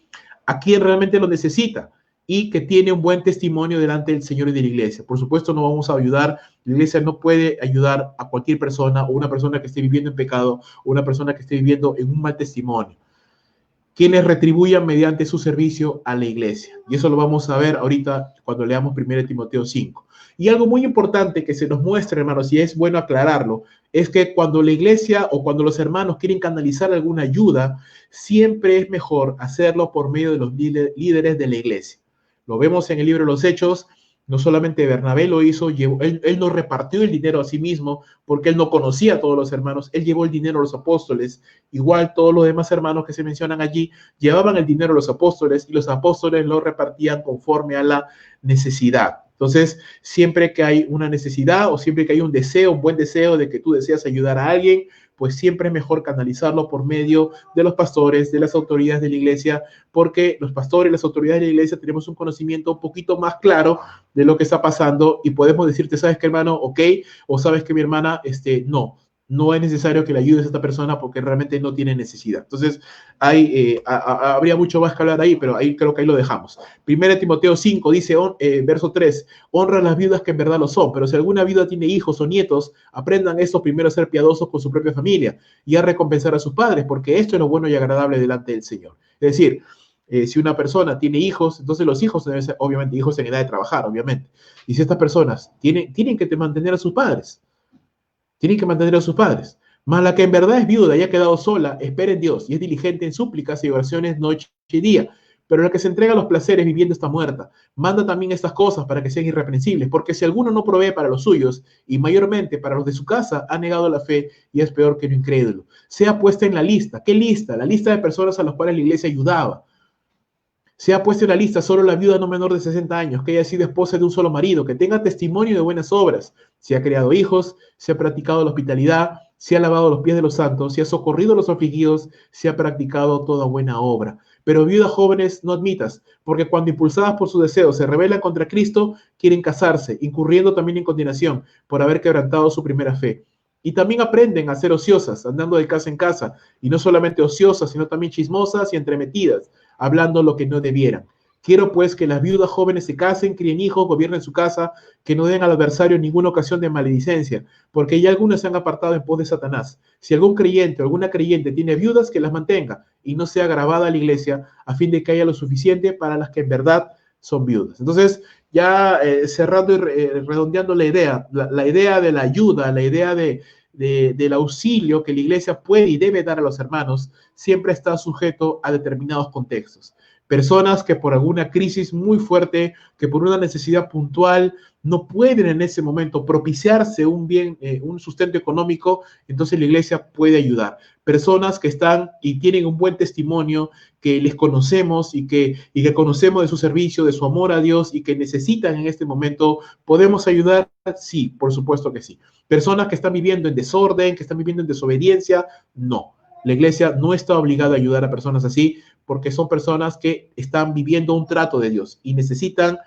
a quien realmente lo necesita y que tiene un buen testimonio delante del Señor y de la iglesia. Por supuesto, no vamos a ayudar, la iglesia no puede ayudar a cualquier persona o una persona que esté viviendo en pecado o una persona que esté viviendo en un mal testimonio, quienes retribuyan mediante su servicio a la iglesia. Y eso lo vamos a ver ahorita cuando leamos 1 Timoteo 5. Y algo muy importante que se nos muestra, hermanos, y es bueno aclararlo, es que cuando la iglesia o cuando los hermanos quieren canalizar alguna ayuda, siempre es mejor hacerlo por medio de los líderes de la iglesia. Lo vemos en el libro de los Hechos. No solamente Bernabé lo hizo, él no repartió el dinero a sí mismo porque él no conocía a todos los hermanos, él llevó el dinero a los apóstoles. Igual todos los demás hermanos que se mencionan allí llevaban el dinero a los apóstoles y los apóstoles lo repartían conforme a la necesidad. Entonces, siempre que hay una necesidad o siempre que hay un deseo, un buen deseo de que tú deseas ayudar a alguien, pues siempre es mejor canalizarlo por medio de los pastores, de las autoridades de la iglesia, porque los pastores y las autoridades de la iglesia tenemos un conocimiento un poquito más claro de lo que está pasando y podemos decirte, ¿sabes qué, hermano? Ok, o ¿sabes qué, mi hermana? No es necesario que le ayudes a esta persona porque realmente no tiene necesidad. Entonces, habría mucho más que hablar ahí, pero ahí creo que ahí lo dejamos. 1 Timoteo 5 dice, verso 3, honra a las viudas que en verdad lo son, pero si alguna viuda tiene hijos o nietos, aprendan estos primero a ser piadosos con su propia familia y a recompensar a sus padres, porque esto es lo bueno y agradable delante del Señor. Es decir, si una persona tiene hijos, entonces los hijos deben ser, obviamente, hijos en edad de trabajar, obviamente. Y si estas personas tienen que mantener a sus padres, tienen que mantener a sus padres. Mas la que en verdad es viuda y ha quedado sola, espera en Dios y es diligente en súplicas y oraciones noche y día. Pero la que se entrega a los placeres viviendo está muerta. Manda también estas cosas para que sean irreprensibles, porque si alguno no provee para los suyos, y mayormente para los de su casa, ha negado la fe y es peor que lo incrédulo. Sea puesta en la lista. ¿Qué lista? La lista de personas a las cuales la iglesia ayudaba. Se ha puesto en la lista solo la viuda no menor de 60 años, que haya sido esposa de un solo marido, que tenga testimonio de buenas obras, se ha creado hijos, se ha practicado la hospitalidad, se ha lavado los pies de los santos, se ha socorrido a los afligidos, se ha practicado toda buena obra. Pero viudas jóvenes no admitas, porque cuando impulsadas por su deseo se rebelan contra Cristo, quieren casarse, incurriendo también en condenación por haber quebrantado su primera fe. Y también aprenden a ser ociosas, andando de casa en casa, y no solamente ociosas, sino también chismosas y entremetidas, hablando lo que no debieran. Quiero pues que las viudas jóvenes se casen, críen hijos, gobiernen su casa, que no den al adversario ninguna ocasión de maledicencia, porque ya algunas se han apartado en pos de Satanás. Si algún creyente o alguna creyente tiene viudas, que las mantenga y no sea agravada a la iglesia, a fin de que haya lo suficiente para las que en verdad son viudas. Entonces, ya cerrando y redondeando la idea de la ayuda, la idea del auxilio que la iglesia puede y debe dar a los hermanos, siempre está sujeto a determinados contextos. Personas que por alguna crisis muy fuerte, que por una necesidad puntual, no pueden en ese momento propiciarse un bien, un sustento económico, entonces la iglesia puede ayudar. Personas que están y tienen un buen testimonio, que les conocemos y que conocemos de su servicio, de su amor a Dios y que necesitan en este momento, ¿podemos ayudar? Sí, por supuesto que sí. Personas que están viviendo en desorden, que están viviendo en desobediencia, no. La iglesia no está obligada a ayudar a personas así porque son personas que están viviendo un trato de Dios y necesitan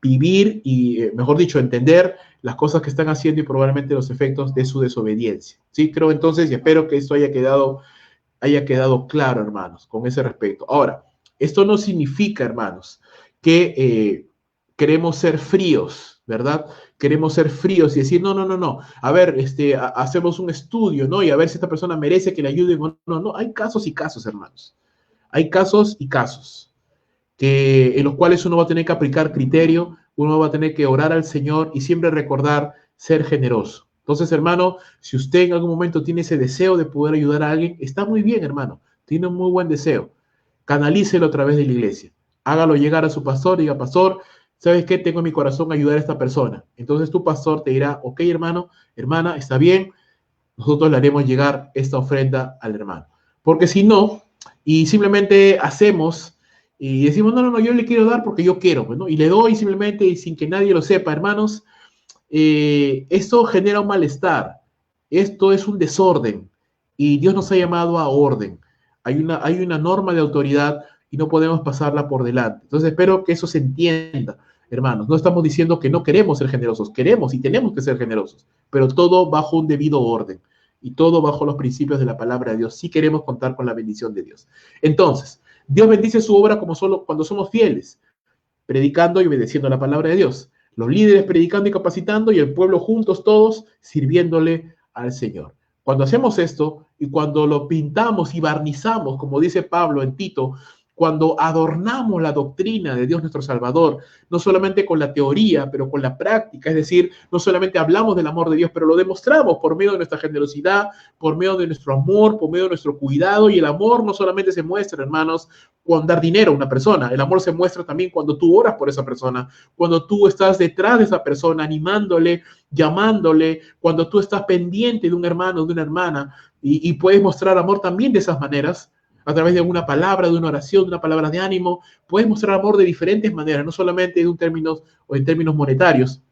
vivir y, mejor dicho, entender las cosas que están haciendo y probablemente los efectos de su desobediencia. Sí, creo entonces y espero que esto haya quedado claro, hermanos, con ese respecto. Ahora, esto no significa, hermanos, que queremos ser fríos, ¿verdad? Queremos ser fríos y decir, no. A ver, hacemos un estudio, ¿no? Y a ver si esta persona merece que le ayuden o no. No, hay casos y casos, hermanos. Hay casos y casos en los cuales uno va a tener que aplicar criterio, uno va a tener que orar al Señor y siempre recordar ser generoso. Entonces, hermano, si usted en algún momento tiene ese deseo de poder ayudar a alguien, está muy bien, hermano. Tiene un muy buen deseo. Canalícelo a través de la iglesia. Hágalo llegar a su pastor y diga, pastor, ¿sabes qué? Tengo en mi corazón ayudar a esta persona. Entonces tu pastor te dirá, ok, hermano, hermana, está bien, nosotros le haremos llegar esta ofrenda al hermano. Porque si no, y simplemente hacemos y decimos, no, yo le quiero dar porque yo quiero, ¿no? Y le doy simplemente y sin que nadie lo sepa, hermanos, esto genera un malestar, esto es un desorden y Dios nos ha llamado a orden. Hay una norma de autoridad y no podemos pasarla por delante. Entonces espero que eso se entienda. hermanos. No estamos diciendo que no queremos ser generosos, queremos y tenemos que ser generosos, pero todo bajo un debido orden y todo bajo los principios de la palabra de Dios. Sí queremos contar con la bendición de Dios. Entonces, Dios bendice su obra como solo cuando somos fieles, predicando y obedeciendo la palabra de Dios. Los líderes predicando y capacitando y el pueblo juntos todos sirviéndole al Señor. Cuando hacemos esto y cuando lo pintamos y barnizamos, como dice Pablo en Tito, cuando adornamos la doctrina de Dios nuestro Salvador, no solamente con la teoría, pero con la práctica, es decir, no solamente hablamos del amor de Dios, pero lo demostramos por medio de nuestra generosidad, por medio de nuestro amor, por medio de nuestro cuidado, y el amor no solamente se muestra, hermanos, con dar dinero a una persona, el amor se muestra también cuando tú oras por esa persona, cuando tú estás detrás de esa persona, animándole, llamándole, cuando tú estás pendiente de un hermano, de una hermana, y puedes mostrar amor también de esas maneras, a través de una palabra, de una oración, de una palabra de ánimo. Puedes mostrar amor de diferentes maneras, no solamente en términos o en términos monetarios.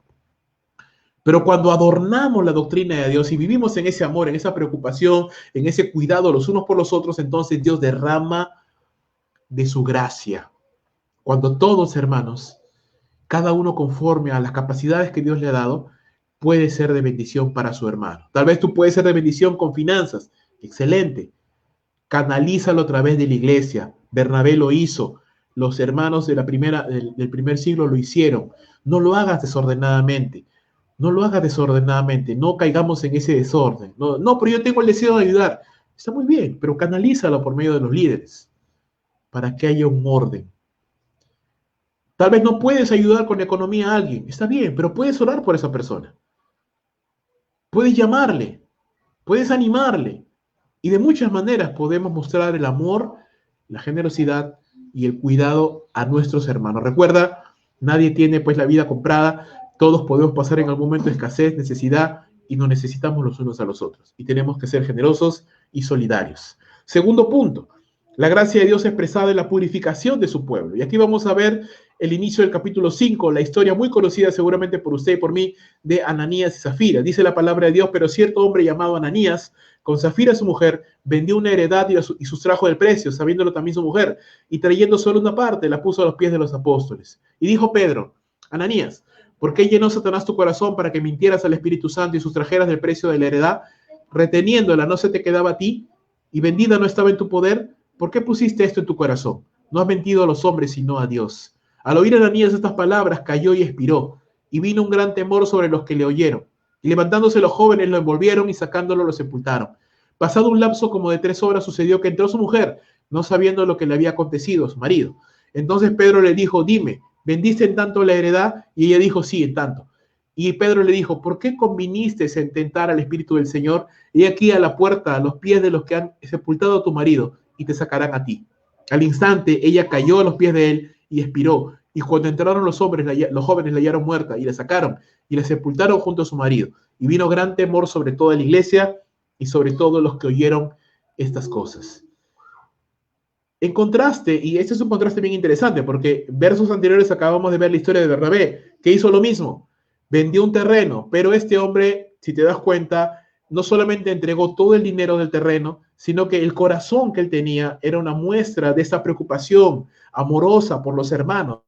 Pero cuando adornamos la doctrina de Dios y vivimos en ese amor, en esa preocupación, en ese cuidado los unos por los otros, entonces Dios derrama de su gracia. Cuando todos, hermanos, cada uno conforme a las capacidades que Dios le ha dado, puede ser de bendición para su hermano. Tal vez tú puedes ser de bendición con finanzas. Excelente. Canalízalo a través de la iglesia. Bernabé lo hizo. Los hermanos del primer siglo lo hicieron. No lo hagas desordenadamente. No lo hagas desordenadamente. No caigamos en ese desorden. No, pero yo tengo el deseo de ayudar. Está muy bien, pero canalízalo por medio de los líderes para que haya un orden. Tal vez no puedes ayudar con la economía a alguien. Está bien, pero puedes orar por esa persona. Puedes llamarle. Puedes animarle. Y de muchas maneras podemos mostrar el amor, la generosidad y el cuidado a nuestros hermanos. Recuerda, nadie tiene pues la vida comprada, todos podemos pasar en algún momento de escasez, necesidad, y nos necesitamos los unos a los otros. Y tenemos que ser generosos y solidarios. Segundo punto, la gracia de Dios expresada en la purificación de su pueblo. Y aquí vamos a ver el inicio del capítulo 5, la historia muy conocida seguramente por usted y por mí de Ananías y Zafira. Dice la palabra de Dios, pero cierto hombre llamado Ananías, con Zafira su mujer, vendió una heredad y sustrajo del precio, sabiéndolo también su mujer, y trayendo solo una parte, la puso a los pies de los apóstoles. Y dijo Pedro, Ananías, ¿por qué llenó Satanás tu corazón para que mintieras al Espíritu Santo y sustrajeras del precio de la heredad? Reteniéndola no se te quedaba a ti, y vendida no estaba en tu poder. ¿Por qué pusiste esto en tu corazón? No has mentido a los hombres, sino a Dios. Al oír Ananías estas palabras, cayó y expiró, y vino un gran temor sobre los que le oyeron. Y levantándose los jóvenes lo envolvieron y sacándolo lo sepultaron. Pasado un lapso como de 3 horas sucedió que entró su mujer, no sabiendo lo que le había acontecido, su marido. Entonces Pedro le dijo, dime, ¿vendiste en tanto la heredad? Y ella dijo, sí, en tanto. Y Pedro le dijo, ¿por qué conviniste en tentar al Espíritu del Señor? Y aquí a la puerta, a los pies de los que han sepultado a tu marido, y te sacarán a ti. Al instante ella cayó a los pies de él y expiró. Y cuando entraron los jóvenes la hallaron muerta y la sacaron y la sepultaron junto a su marido. Y vino gran temor sobre toda la iglesia y sobre todos los que oyeron estas cosas. En contraste, y este es un contraste bien interesante, porque versos anteriores acabamos de ver la historia de Bernabé, que hizo lo mismo, vendió un terreno, pero este hombre, si te das cuenta, no solamente entregó todo el dinero del terreno, sino que el corazón que él tenía era una muestra de esa preocupación amorosa por los hermanos.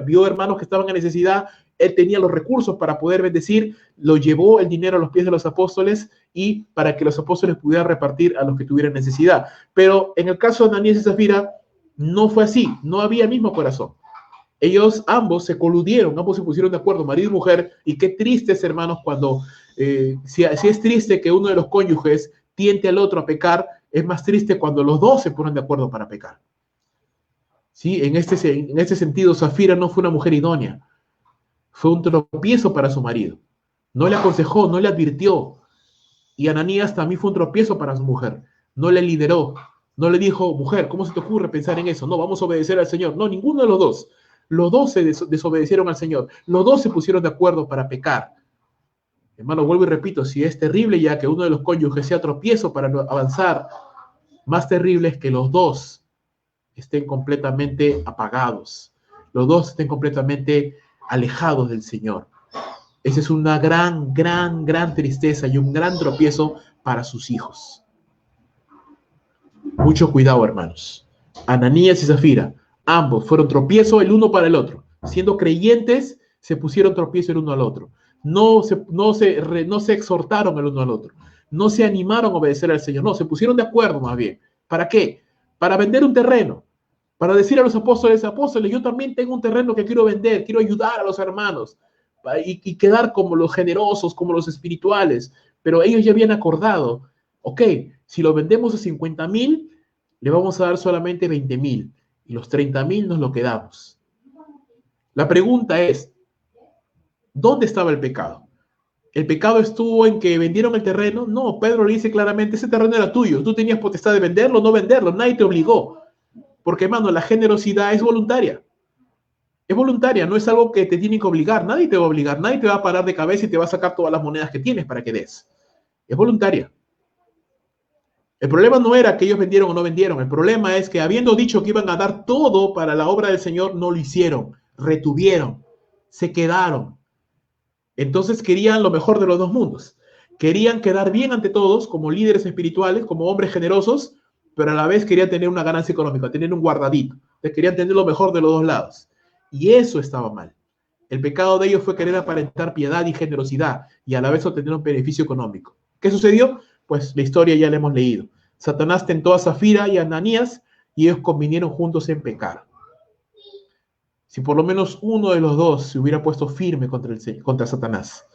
Vio hermanos que estaban en necesidad, él tenía los recursos para poder bendecir, lo llevó el dinero a los pies de los apóstoles y para que los apóstoles pudieran repartir a los que tuvieran necesidad. Pero en el caso de Ananías y Zafira, no fue así, no había el mismo corazón. Ellos ambos se coludieron, ambos se pusieron de acuerdo, marido y mujer, y qué tristes, hermanos, cuando, si es triste que uno de los cónyuges tiente al otro a pecar, es más triste cuando los dos se ponen de acuerdo para pecar. ¿Sí? En este sentido, Zafira no fue una mujer idónea, fue un tropiezo para su marido. No le aconsejó, no le advirtió. Y Ananías también fue un tropiezo para su mujer. No le lideró, no le dijo, mujer, ¿cómo se te ocurre pensar en eso? No, vamos a obedecer al Señor. No, ninguno de los dos. Los dos se desobedecieron al Señor. Los dos se pusieron de acuerdo para pecar. Hermano, vuelvo y repito, si es terrible ya que uno de los cónyuges sea tropiezo para avanzar, más terrible es que los dos estén completamente apagados. Los dos estén completamente alejados del Señor. Esa es una gran tristeza y un gran tropiezo para sus hijos. Mucho cuidado, hermanos. Ananías y Zafira, ambos fueron tropiezo el uno para el otro, siendo creyentes, se pusieron tropiezo el uno al otro. No se exhortaron el uno al otro. No se animaron a obedecer al Señor. No, se pusieron de acuerdo más bien. ¿Para qué? Para vender un terreno. Para decir a los apóstoles, apóstoles, yo también tengo un terreno que quiero vender, quiero ayudar a los hermanos y quedar como los generosos, como los espirituales. Pero ellos ya habían acordado, ok, si lo vendemos a 50,000, le vamos a dar solamente 20,000 y los 30,000 nos lo quedamos. La pregunta es, ¿dónde estaba el pecado? ¿El pecado estuvo en que vendieron el terreno? No, Pedro le dice claramente, ese terreno era tuyo, tú tenías potestad de venderlo o no venderlo, nadie te obligó. Porque, hermano, la generosidad es voluntaria. Es voluntaria, no es algo que te tienen que obligar, nadie te va a obligar, nadie te va a parar de cabeza y te va a sacar todas las monedas que tienes para que des. Es voluntaria. El problema no era que ellos vendieron o no vendieron, el problema es que habiendo dicho que iban a dar todo para la obra del Señor, no lo hicieron, retuvieron, se quedaron. Entonces querían lo mejor de los dos mundos. Querían quedar bien ante todos como líderes espirituales, como hombres generosos, pero a la vez querían tener una ganancia económica, tener un guardadito. Entonces querían tener lo mejor de los dos lados. Y eso estaba mal. El pecado de ellos fue querer aparentar piedad y generosidad y a la vez obtener un beneficio económico. ¿Qué sucedió? Pues la historia ya la hemos leído. Satanás tentó a Zafira y a Ananías y ellos convinieron juntos en pecar. Si por lo menos uno de los dos se hubiera puesto firme contra Satanás,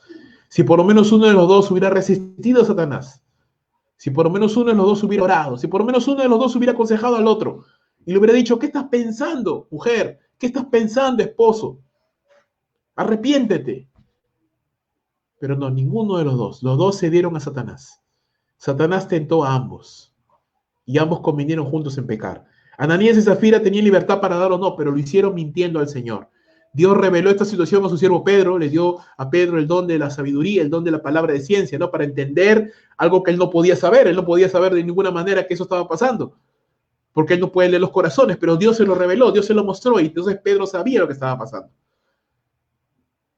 si por lo menos uno de los dos hubiera resistido a Satanás, si por lo menos uno de los dos hubiera orado, si por lo menos uno de los dos hubiera aconsejado al otro y le hubiera dicho, ¿qué estás pensando, mujer? ¿Qué estás pensando, esposo? Arrepiéntete. Pero no, ninguno de los dos se dieron a Satanás. Satanás tentó a ambos y ambos convinieron juntos en pecar. Ananías y Zafira tenían libertad para dar o no, pero lo hicieron mintiendo al Señor. Dios reveló esta situación a su siervo Pedro, le dio a Pedro el don de la sabiduría, el don de la palabra de ciencia, ¿no? Para entender algo que él no podía saber. Él no podía saber de ninguna manera que eso estaba pasando, porque él no puede leer los corazones, pero Dios se lo reveló, Dios se lo mostró, y entonces Pedro sabía lo que estaba pasando.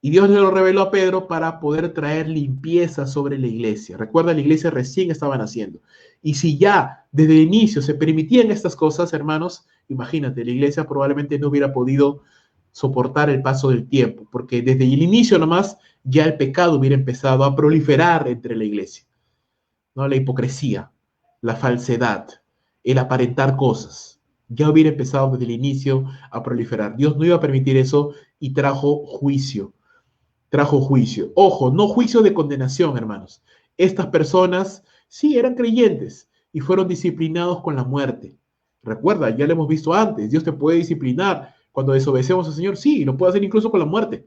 Y Dios le lo reveló a Pedro para poder traer limpieza sobre la iglesia. Recuerda, la iglesia recién estaba naciendo. Y si ya desde el inicio se permitían estas cosas, hermanos, imagínate, la iglesia probablemente no hubiera podido soportar el paso del tiempo, porque desde el inicio nomás ya el pecado hubiera empezado a proliferar entre la iglesia, ¿no? La hipocresía, la falsedad, el aparentar cosas, ya hubiera empezado desde el inicio a proliferar. Dios no iba a permitir eso y trajo juicio. Trajo juicio. Ojo, no juicio de condenación, hermanos. Estas personas sí eran creyentes y fueron disciplinados con la muerte. Recuerda, ya lo hemos visto antes, Dios te puede disciplinar cuando desobedecemos al Señor, sí, y lo puede hacer incluso con la muerte,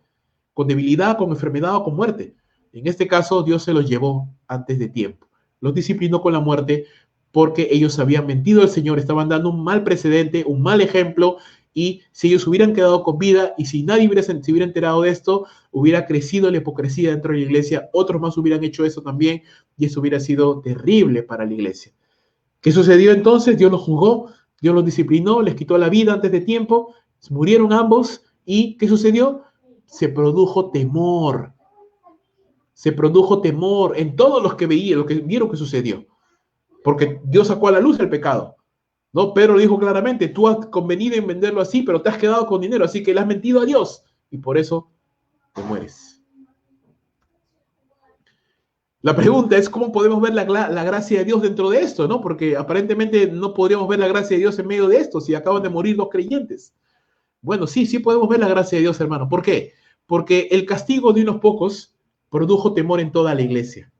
con debilidad, con enfermedad o con muerte. En este caso, Dios se los llevó antes de tiempo. Los disciplinó con la muerte porque ellos habían mentido al Señor, estaban dando un mal precedente, un mal ejemplo, y si ellos hubieran quedado con vida y si nadie se hubiera enterado de esto, hubiera crecido la hipocresía dentro de la iglesia, otros más hubieran hecho eso también y eso hubiera sido terrible para la iglesia. ¿Qué sucedió entonces? Dios los juzgó, Dios los disciplinó, les quitó la vida antes de tiempo, murieron ambos y ¿qué sucedió? Se produjo temor. Se produjo temor en todos los que veían, los que vieron que sucedió. Porque Dios sacó a la luz el pecado. No, Pedro dijo claramente, tú has convenido en venderlo así, pero te has quedado con dinero, así que le has mentido a Dios y por eso te mueres. La pregunta es cómo podemos ver la gracia de Dios dentro de esto, ¿no? Porque aparentemente no podríamos ver la gracia de Dios en medio de esto si acaban de morir los creyentes. Bueno, sí podemos ver la gracia de Dios, hermano. ¿Por qué? Porque el castigo de unos pocos produjo temor en toda la iglesia.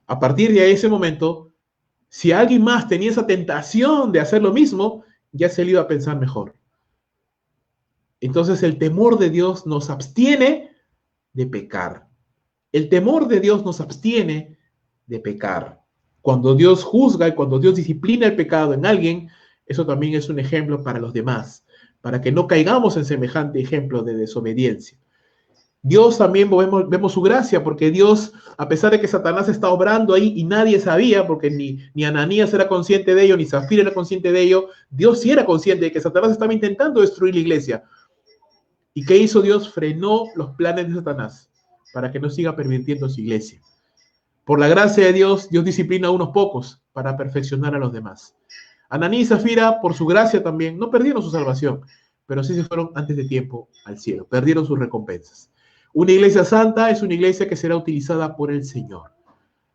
A partir de ese momento, si alguien más tenía esa tentación de hacer lo mismo, ya se le iba a pensar mejor. Entonces el temor de Dios nos abstiene de pecar. El temor de Dios nos abstiene de pecar. Cuando Dios juzga y cuando Dios disciplina el pecado en alguien, eso también es un ejemplo para los demás, para que no caigamos en semejante ejemplo de desobediencia. Dios también vemos su gracia, porque Dios, a pesar de que Satanás está obrando ahí y nadie sabía, porque ni Ananías era consciente de ello, ni Zafira era consciente de ello, Dios sí era consciente de que Satanás estaba intentando destruir la iglesia. ¿Y qué hizo Dios? Frenó los planes de Satanás para que no siga pervirtiendo su iglesia. Por la gracia de Dios, Dios disciplina a unos pocos para perfeccionar a los demás. Ananías y Zafira, por su gracia también, no perdieron su salvación, pero sí se fueron antes de tiempo al cielo, perdieron sus recompensas. Una iglesia santa es una iglesia que será utilizada por el Señor.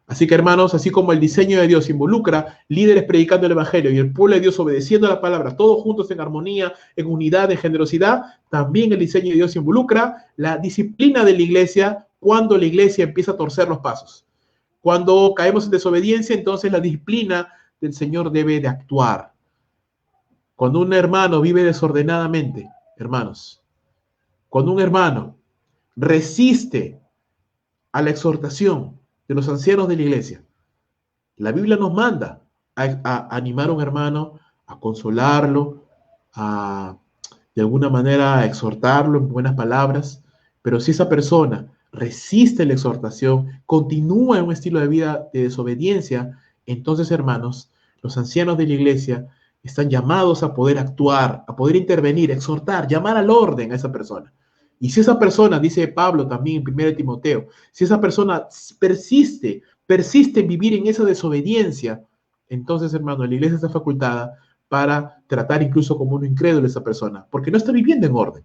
Así que, hermanos, así como el diseño de Dios involucra líderes predicando el evangelio y el pueblo de Dios obedeciendo la palabra, todos juntos en armonía, en unidad, en generosidad, también el diseño de Dios involucra la disciplina de la iglesia cuando la iglesia empieza a torcer los pasos. Cuando caemos en desobediencia, entonces la disciplina del Señor debe de actuar. Cuando un hermano vive desordenadamente, hermanos, cuando un hermano resiste a la exhortación de los ancianos de la iglesia, la Biblia nos manda a animar a un hermano, a consolarlo, de alguna manera a exhortarlo en buenas palabras, pero si esa persona resiste la exhortación, continúa en un estilo de vida de desobediencia, entonces, hermanos, los ancianos de la iglesia están llamados a poder actuar, a poder intervenir, exhortar, llamar al orden a esa persona. Y si esa persona, dice Pablo también en 1 Timoteo, si esa persona persiste en vivir en esa desobediencia, entonces, hermano, la iglesia está facultada para tratar incluso como un incrédulo a esa persona, porque no está viviendo en orden.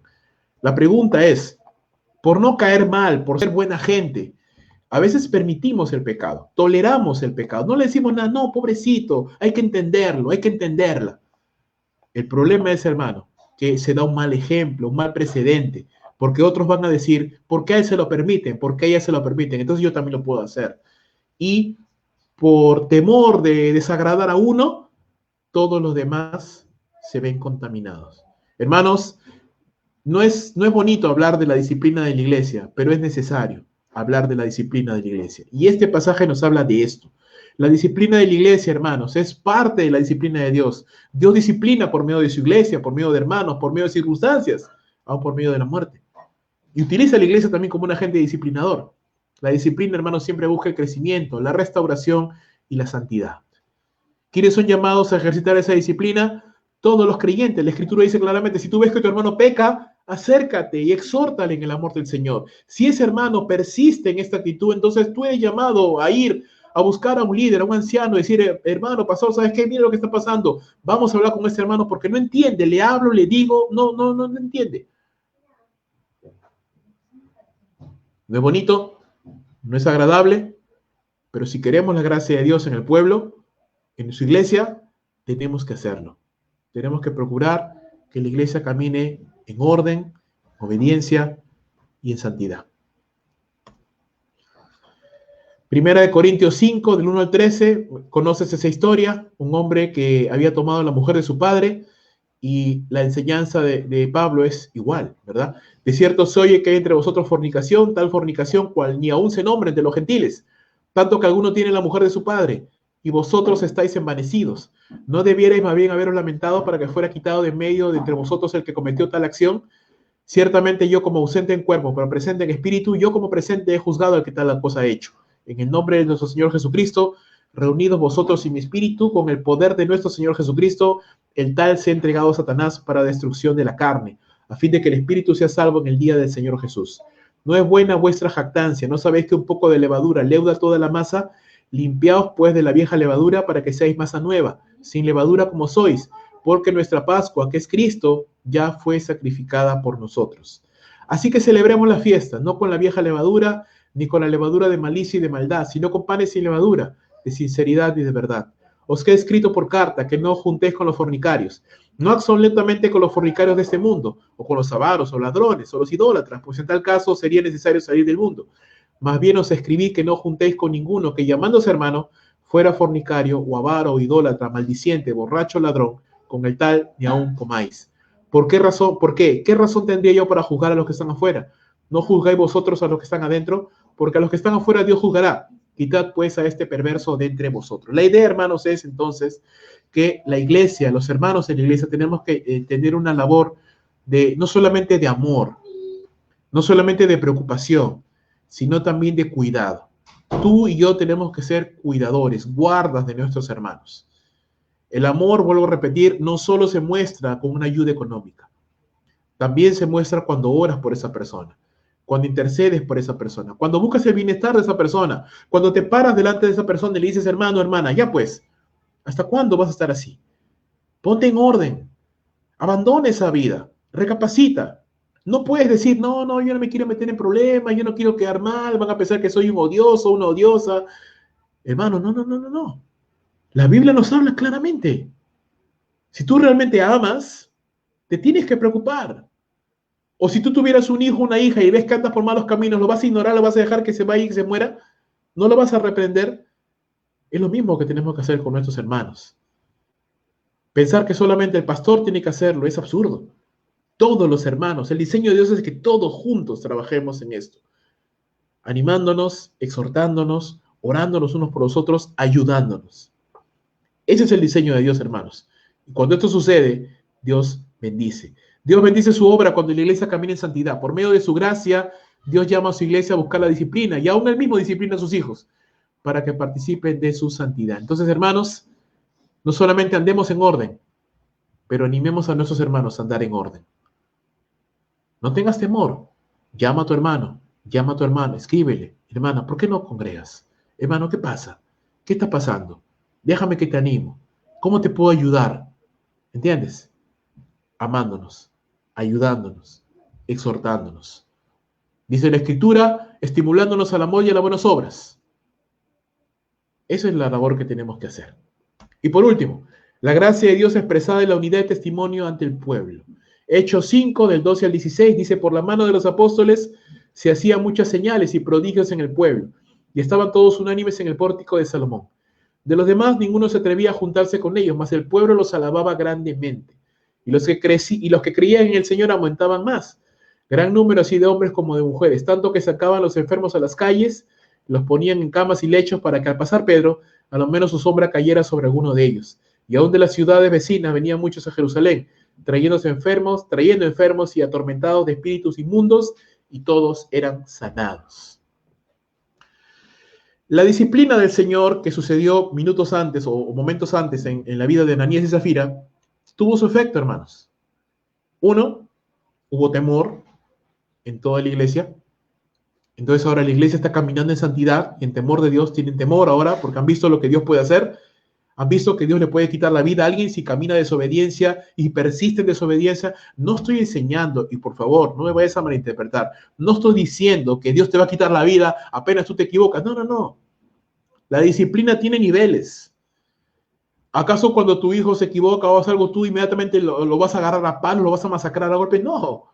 La pregunta es, por no caer mal, por ser buena gente, a veces permitimos el pecado, toleramos el pecado, no le decimos nada, no, pobrecito, hay que entenderlo, hay que entenderla. El problema es, hermano, que se da un mal ejemplo, un mal precedente, porque otros van a decir, ¿por qué a él se lo permiten? ¿Por qué a ella se lo permiten? Entonces yo también lo puedo hacer. Y por temor de desagradar a uno, todos los demás se ven contaminados. Hermanos, no es bonito hablar de la disciplina de la iglesia, pero es necesario hablar de la disciplina de la iglesia. Y este pasaje nos habla de esto. La disciplina de la iglesia, hermanos, es parte de la disciplina de Dios. Dios disciplina por medio de su iglesia, por medio de hermanos, por medio de circunstancias, aún por medio de la muerte. Y utiliza la iglesia también como un agente disciplinador. La disciplina, hermanos, siempre busca el crecimiento, la restauración y la santidad. ¿Quiénes son llamados a ejercitar esa disciplina? Todos los creyentes. La Escritura dice claramente, si tú ves que tu hermano peca, acércate y exhórtale en el amor del Señor. Si ese hermano persiste en esta actitud, entonces tú eres llamado a ir a buscar a un líder, a un anciano, y decir, hermano, pastor, ¿sabes qué? Mira lo que está pasando. Vamos a hablar con este hermano porque no entiende. Le hablo, le digo, no entiende. No es bonito, no es agradable, pero si queremos la gracia de Dios en el pueblo, en su iglesia, tenemos que hacerlo. Tenemos que procurar que la iglesia camine en orden, obediencia y en santidad. Primera de Corintios 5, del 1 al 13, conoces esa historia, un hombre que había tomado a la mujer de su padre, y la enseñanza de Pablo es igual, ¿verdad? De cierto se oye que hay entre vosotros fornicación, tal fornicación cual ni aún se nombra entre los gentiles, tanto que alguno tiene la mujer de su padre, y vosotros estáis envanecidos. ¿No debierais más bien haberos lamentado para que fuera quitado de medio de entre vosotros el que cometió tal acción? Ciertamente yo como ausente en cuerpo, pero presente en espíritu, yo como presente he juzgado al que tal cosa ha hecho. En el nombre de nuestro Señor Jesucristo, reunidos vosotros y mi espíritu, con el poder de nuestro Señor Jesucristo, el tal se ha entregado a Satanás para destrucción de la carne, a fin de que el espíritu sea salvo en el día del Señor Jesús. No es buena vuestra jactancia, ¿no sabéis que un poco de levadura leuda toda la masa? Limpiaos pues de la vieja levadura para que seáis masa nueva, sin levadura como sois, porque nuestra Pascua, que es Cristo, ya fue sacrificada por nosotros. Así que celebremos la fiesta, no con la vieja levadura, ni con la levadura de malicia y de maldad, sino con panes sin levadura, de sinceridad y de verdad. Os queda escrito por carta que no juntéis con los fornicarios, no absolutamente con los fornicarios de este mundo, o con los avaros, o ladrones, o los idólatras, pues en tal caso sería necesario salir del mundo. Más bien os escribí que no juntéis con ninguno que llamándose hermano fuera fornicario, o avaro, o idólatra, maldiciente, borracho, ladrón, con el tal ni aún comáis. ¿Por qué razón? ¿Por qué? ¿Qué razón tendría yo para juzgar a los que están afuera? ¿No juzgáis vosotros a los que están adentro? Porque a los que están afuera Dios juzgará. Quitad pues a este perverso de entre vosotros. La idea, hermanos, es entonces que la iglesia, los hermanos en la iglesia, tenemos que tener una labor de no solamente de amor, no solamente de preocupación, sino también de cuidado. Tú y yo tenemos que ser cuidadores, guardas de nuestros hermanos. El amor, vuelvo a repetir, no solo se muestra con una ayuda económica, también se muestra cuando oras por esa persona, cuando intercedes por esa persona, cuando buscas el bienestar de esa persona, cuando te paras delante de esa persona y le dices, hermano, hermana, ya pues, ¿hasta cuándo vas a estar así? Ponte en orden, abandona esa vida, Recapacita. No puedes decir, no, no, yo no me quiero meter en problemas, yo no quiero quedar mal, van a pensar que soy un odioso, una odiosa. Hermano, no, no, no, no, no. La Biblia nos habla claramente. Si tú realmente amas, te tienes que preocupar. O si tú tuvieras un hijo, una hija y ves que andas por malos caminos, ¿lo vas a ignorar, lo vas a dejar que se vaya y que se muera? ¿No lo vas a reprender? Es lo mismo que tenemos que hacer con nuestros hermanos. Pensar que solamente el pastor tiene que hacerlo es absurdo. Todos los hermanos, el diseño de Dios es que todos juntos trabajemos en esto, animándonos, exhortándonos, orándonos unos por los otros, ayudándonos. Ese es el diseño de Dios, hermanos. Y cuando esto sucede, Dios bendice. Dios bendice su obra cuando la iglesia camina en santidad. Por medio de su gracia, Dios llama a su iglesia a buscar la disciplina y aún él mismo disciplina a sus hijos para que participen de su santidad. Entonces, hermanos, no solamente andemos en orden, pero animemos a nuestros hermanos a andar en orden. No tengas temor. Llama a tu hermano, llama a tu hermana, escríbele. Hermana, ¿por qué no congregas? Hermano, ¿qué pasa? ¿Qué está pasando? Déjame que te animo. ¿Cómo te puedo ayudar? ¿Entiendes? Amándonos, ayudándonos, exhortándonos. Dice la Escritura, estimulándonos al amor y a las buenas obras. Esa es la labor que tenemos que hacer. Y por último, la gracia de Dios expresada en la unidad de testimonio ante el pueblo. Hechos 5, del 12 al 16, dice, por la mano de los apóstoles se hacían muchas señales y prodigios en el pueblo, y estaban todos unánimes en el pórtico de Salomón. De los demás, ninguno se atrevía a juntarse con ellos, mas el pueblo los alababa grandemente. Y los que creían en el Señor aumentaban más. Gran número así de hombres como de mujeres, tanto que sacaban los enfermos a las calles, los ponían en camas y lechos para que al pasar Pedro, a lo menos su sombra cayera sobre alguno de ellos. Y aún de las ciudades vecinas venían muchos a Jerusalén, trayendo enfermos y atormentados de espíritus inmundos, y todos eran sanados. La disciplina del Señor que sucedió minutos antes o momentos antes en la vida de Ananías y Zafira tuvo su efecto, hermanos. Uno, hubo temor en toda la iglesia. Entonces ahora la iglesia está caminando en santidad y en temor de Dios. Tienen temor ahora porque han visto lo que Dios puede hacer. Han visto que Dios le puede quitar la vida a alguien si camina desobediencia y persiste en desobediencia. No estoy enseñando, y por favor, no me vayas a malinterpretar, no estoy diciendo que Dios te va a quitar la vida apenas tú te equivocas. No, no, no. La disciplina tiene niveles. ¿Acaso cuando tu hijo se equivoca o hace algo, tú inmediatamente lo vas a agarrar a palos, lo vas a masacrar a golpes? No.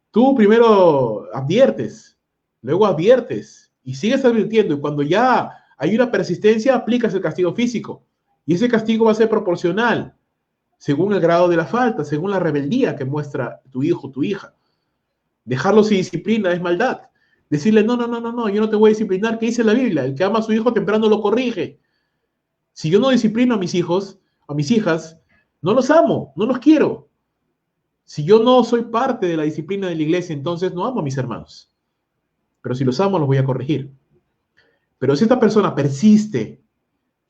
Tú primero adviertes, luego adviertes y sigues advirtiendo. Y cuando ya hay una persistencia, aplicas el castigo físico. Y ese castigo va a ser proporcional, según el grado de la falta, según la rebeldía que muestra tu hijo, tu hija. Dejarlo sin disciplina es maldad. Decirle, no, no, no, no, no, yo no te voy a disciplinar. ¿Qué dice la Biblia? El que ama a su hijo temprano lo corrige. Si yo no disciplino a mis hijos, a mis hijas, no los amo, no los quiero. Si yo no soy parte de la disciplina de la iglesia, entonces no amo a mis hermanos. Pero si los amo, los voy a corregir. Pero si esta persona persiste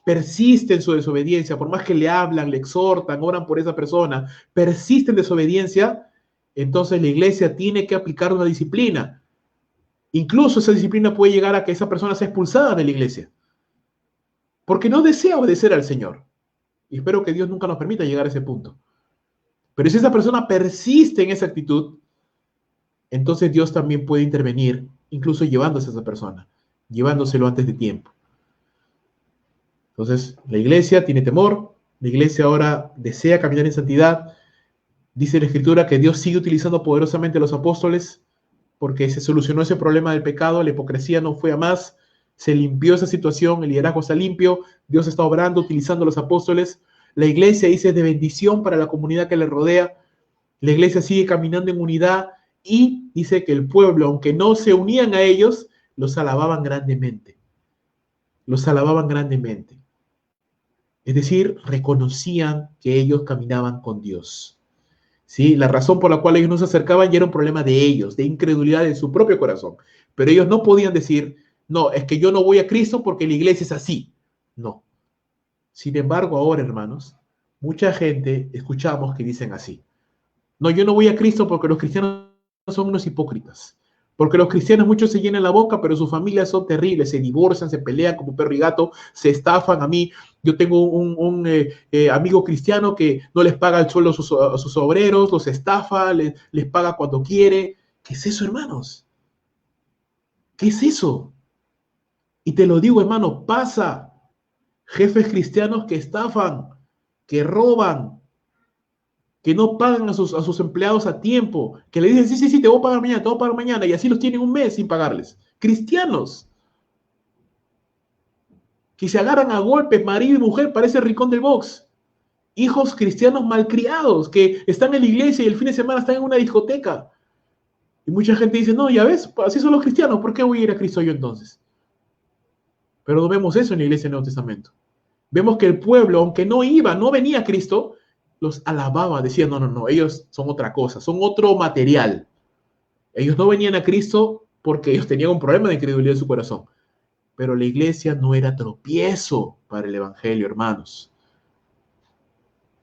en su desobediencia, por más que le hablan, le exhortan, oran por esa persona, persiste en desobediencia, entonces la iglesia tiene que aplicar una disciplina. Incluso esa disciplina puede llegar a que esa persona sea expulsada de la iglesia, porque no desea obedecer al Señor. Y espero que Dios nunca nos permita llegar a ese punto. Pero si esa persona persiste en esa actitud, entonces Dios también puede intervenir, incluso llevándose a esa persona, llevándoselo antes de tiempo. Entonces, la iglesia tiene temor, la iglesia ahora desea caminar en santidad. Dice la Escritura que Dios sigue utilizando poderosamente a los apóstoles porque se solucionó ese problema del pecado, la hipocresía no fue a más, se limpió esa situación, el liderazgo está limpio, Dios está obrando, utilizando a los apóstoles. La iglesia, dice, es de bendición para la comunidad que le rodea. La iglesia sigue caminando en unidad y dice que el pueblo, aunque no se unían a ellos, los alababan grandemente. Los alababan grandemente. Es decir, reconocían que ellos caminaban con Dios. ¿Sí? La razón por la cual ellos no se acercaban ya era un problema de ellos, de incredulidad en su propio corazón. Pero ellos no podían decir, no, es que yo no voy a Cristo porque la iglesia es así. No. Sin embargo, ahora, hermanos, mucha gente escuchamos que dicen así. No, yo no voy a Cristo porque los cristianos son unos hipócritas. Porque los cristianos muchos se llenan la boca, pero sus familias son terribles, se divorcian, se pelean como perro y gato, se estafan a mí. Yo tengo un amigo cristiano que no les paga el sueldo a sus obreros, los estafa, les paga cuando quiere. ¿Qué es eso, hermanos? ¿Qué es eso? Y te lo digo, hermano, pasa. Jefes cristianos que estafan, que roban, que no pagan a sus empleados a tiempo, que le dicen, sí, sí, sí, te voy a pagar mañana, te voy a pagar mañana, y así los tienen un mes sin pagarles. Cristianos, que se agarran a golpes, marido y mujer, parece el rincón del box. Hijos cristianos malcriados, que están en la iglesia y el fin de semana están en una discoteca. Y mucha gente dice, no, ya ves, así son los cristianos, ¿por qué voy a ir a Cristo yo entonces? Pero no vemos eso en la iglesia del Nuevo Testamento. Vemos que el pueblo, aunque no iba, no venía a Cristo, los alababa, decía, no, no, no, ellos son otra cosa, son otro material. Ellos no venían a Cristo porque ellos tenían un problema de incredulidad en su corazón. Pero la iglesia no era tropiezo para el evangelio, hermanos.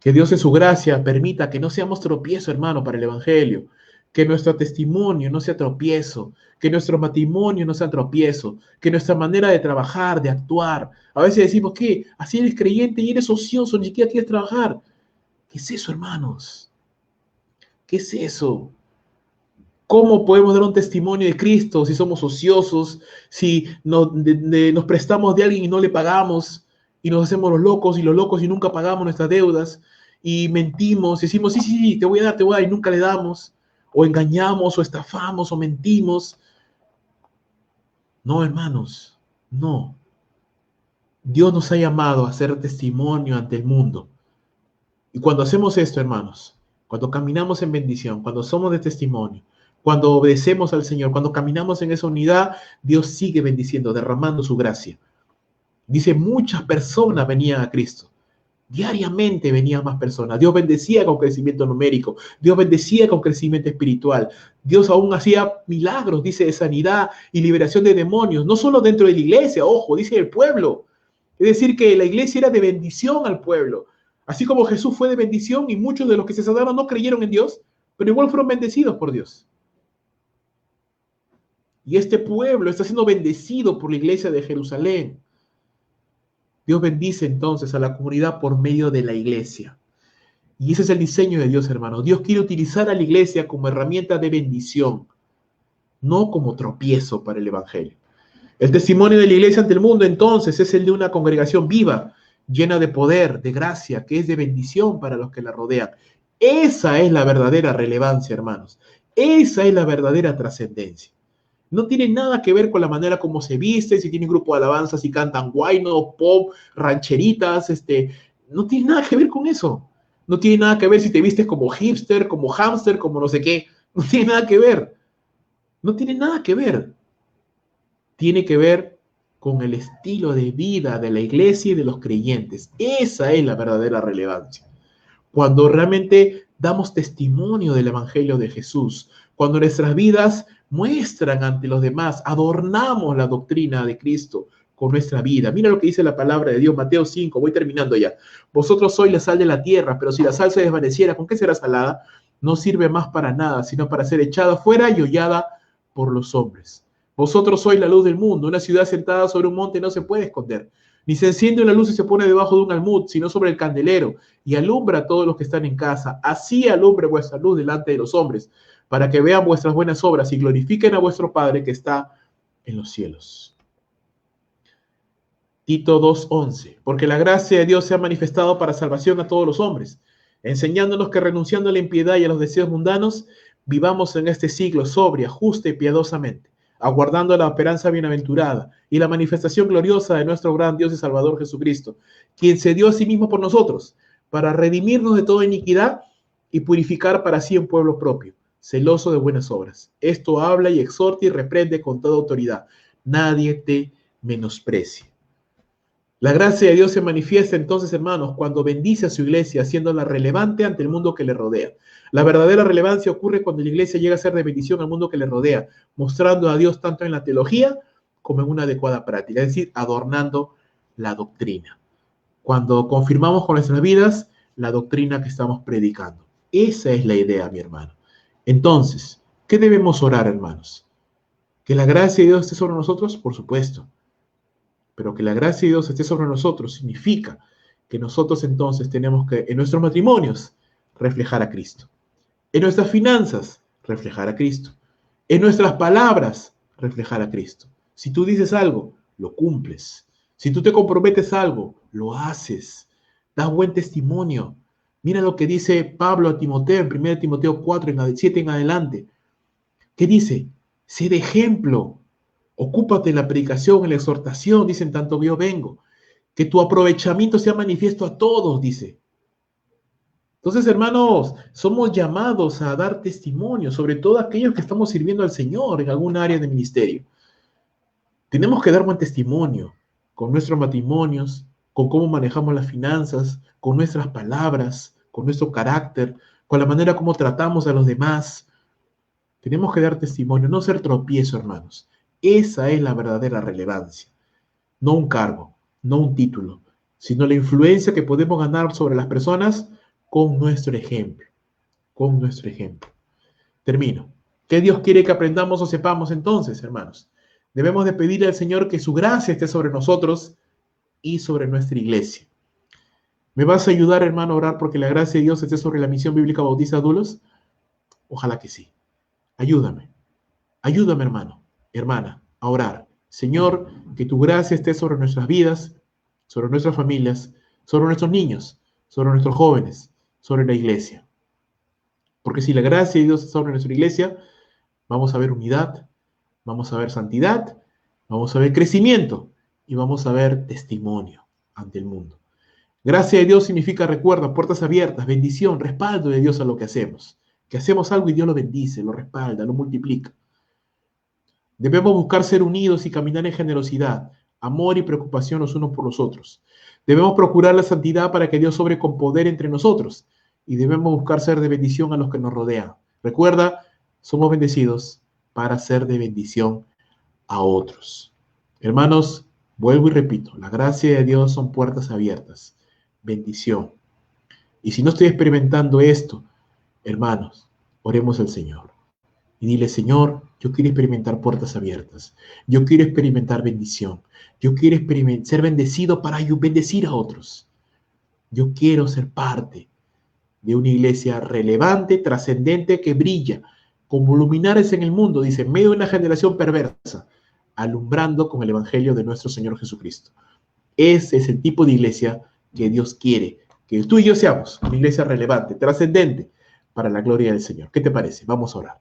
Que Dios en su gracia permita que no seamos tropiezo, hermano, para el evangelio. Que nuestro testimonio no sea tropiezo. Que nuestro matrimonio no sea tropiezo. Que nuestra manera de trabajar, de actuar. A veces decimos que así eres creyente y eres ocioso, ni siquiera quieres trabajar. ¿Qué es eso, hermanos? ¿Qué es eso? ¿Cómo podemos dar un testimonio de Cristo si somos ociosos, si nos prestamos de alguien y no le pagamos, y nos hacemos los locos y nunca pagamos nuestras deudas, y mentimos, y decimos, sí, sí, sí, te voy a dar, y nunca le damos, o engañamos, o estafamos, o mentimos? No, hermanos, no. Dios nos ha llamado a ser testimonio ante el mundo. Y cuando hacemos esto, hermanos, cuando caminamos en bendición, cuando somos de testimonio, cuando obedecemos al Señor, cuando caminamos en esa unidad, Dios sigue bendiciendo, derramando su gracia. Dice, muchas personas venían a Cristo. Diariamente venían más personas. Dios bendecía con crecimiento numérico. Dios bendecía con crecimiento espiritual. Dios aún hacía milagros, dice, de sanidad y liberación de demonios. No solo dentro de la iglesia, ojo, dice el pueblo. Es decir, que la iglesia era de bendición al pueblo. Así como Jesús fue de bendición y muchos de los que se salvaron no creyeron en Dios, pero igual fueron bendecidos por Dios. Y este pueblo está siendo bendecido por la iglesia de Jerusalén. Dios bendice entonces a la comunidad por medio de la iglesia. Y ese es el diseño de Dios, hermano. Dios quiere utilizar a la iglesia como herramienta de bendición, no como tropiezo para el evangelio. El testimonio de la iglesia ante el mundo, entonces, es el de una congregación viva, llena de poder, de gracia, que es de bendición para los que la rodean. Esa es la verdadera relevancia, hermanos. Esa es la verdadera trascendencia. No tiene nada que ver con la manera como se viste, si tienen grupo de alabanza, si cantan guayno, pop, rancheritas, no tiene nada que ver con eso. No tiene nada que ver si te vistes como hipster, como hámster, como no sé qué. No tiene nada que ver. No tiene nada que ver. Tiene que ver con el estilo de vida de la iglesia y de los creyentes. Esa es la verdadera relevancia. Cuando realmente damos testimonio del Evangelio de Jesús, cuando nuestras vidas muestran ante los demás, adornamos la doctrina de Cristo con nuestra vida. Mira lo que dice la palabra de Dios, Mateo 5, voy terminando ya. Vosotros sois la sal de la tierra, pero si la sal se desvaneciera, ¿con qué será salada? No sirve más para nada, sino para ser echada fuera y hollada por los hombres. Vosotros sois la luz del mundo. Una ciudad sentada sobre un monte no se puede esconder. Ni se enciende una luz y se pone debajo de un almud, sino sobre el candelero, y alumbra a todos los que están en casa. Así alumbre vuestra luz delante de los hombres, para que vean vuestras buenas obras y glorifiquen a vuestro Padre que está en los cielos. Tito 2:11. Porque la gracia de Dios se ha manifestado para salvación a todos los hombres, enseñándonos que renunciando a la impiedad y a los deseos mundanos, vivamos en este siglo sobria, justa y piadosamente, aguardando la esperanza bienaventurada y la manifestación gloriosa de nuestro gran Dios y Salvador Jesucristo, quien se dio a sí mismo por nosotros, para redimirnos de toda iniquidad y purificar para sí un pueblo propio, celoso de buenas obras. Esto habla y exhorta y reprende con toda autoridad. Nadie te menosprecie. La gracia de Dios se manifiesta entonces, hermanos, cuando bendice a su iglesia, haciéndola relevante ante el mundo que le rodea. La verdadera relevancia ocurre cuando la iglesia llega a ser de bendición al mundo que le rodea, mostrando a Dios tanto en la teología como en una adecuada práctica, es decir, adornando la doctrina. Cuando confirmamos con nuestras vidas la doctrina que estamos predicando. Esa es la idea, mi hermano. Entonces, ¿qué debemos orar, hermanos? ¿Que la gracia de Dios esté sobre nosotros? Por supuesto. Pero que la gracia de Dios esté sobre nosotros significa que nosotros entonces tenemos que en nuestros matrimonios reflejar a Cristo. En nuestras finanzas, reflejar a Cristo. En nuestras palabras, reflejar a Cristo. Si tú dices algo, lo cumples. Si tú te comprometes a algo, lo haces. Das buen testimonio. Mira lo que dice Pablo a Timoteo en 1 Timoteo 4, 7 en adelante. ¿Qué dice? Sé de ejemplo. Ocúpate en la predicación, en la exhortación, dicen tanto yo vengo. Que tu aprovechamiento sea manifiesto a todos, dice. Entonces, hermanos, somos llamados a dar testimonio, sobre todo aquellos que estamos sirviendo al Señor en algún área de ministerio. Tenemos que dar buen testimonio con nuestros matrimonios, con cómo manejamos las finanzas, con nuestras palabras, con nuestro carácter, con la manera como tratamos a los demás. Tenemos que dar testimonio, no ser tropiezo, hermanos. Esa es la verdadera relevancia. No un cargo, no un título, sino la influencia que podemos ganar sobre las personas con nuestro ejemplo, con nuestro ejemplo. Termino. ¿Qué Dios quiere que aprendamos o sepamos entonces, hermanos? Debemos de pedirle al Señor que su gracia esté sobre nosotros y sobre nuestra iglesia. ¿Me vas a ayudar, hermano, a orar porque la gracia de Dios esté sobre la misión bíblica Bautista Adulos? Ojalá que sí. Ayúdame. Ayúdame, hermano, hermana, a orar. Señor, que tu gracia esté sobre nuestras vidas, sobre nuestras familias, sobre nuestros niños, sobre nuestros jóvenes, sobre la iglesia. Porque si la gracia de Dios está sobre nuestra iglesia, vamos a ver unidad, vamos a ver santidad, vamos a ver crecimiento y vamos a ver testimonio ante el mundo. Gracia de Dios significa, recuerda, puertas abiertas, bendición, respaldo de Dios a lo que hacemos. Que hacemos algo y Dios lo bendice, lo respalda, lo multiplica. Debemos buscar ser unidos y caminar en generosidad, amor y preocupación los unos por los otros. Debemos procurar la santidad para que Dios sobre con poder entre nosotros y debemos buscar ser de bendición a los que nos rodean. Recuerda, somos bendecidos para ser de bendición a otros. Hermanos, vuelvo y repito, la gracia de Dios son puertas abiertas, bendición. Y si no estoy experimentando esto, hermanos, oremos al Señor. Y dile, Señor, yo quiero experimentar puertas abiertas. Yo quiero experimentar bendición. Yo quiero ser bendecido para bendecir a otros. Yo quiero ser parte de una iglesia relevante, trascendente, que brilla como luminares en el mundo, dice, en medio de una generación perversa, alumbrando con el evangelio de nuestro Señor Jesucristo. Ese es el tipo de iglesia que Dios quiere que tú y yo seamos, una iglesia relevante, trascendente, para la gloria del Señor. ¿Qué te parece? Vamos a orar.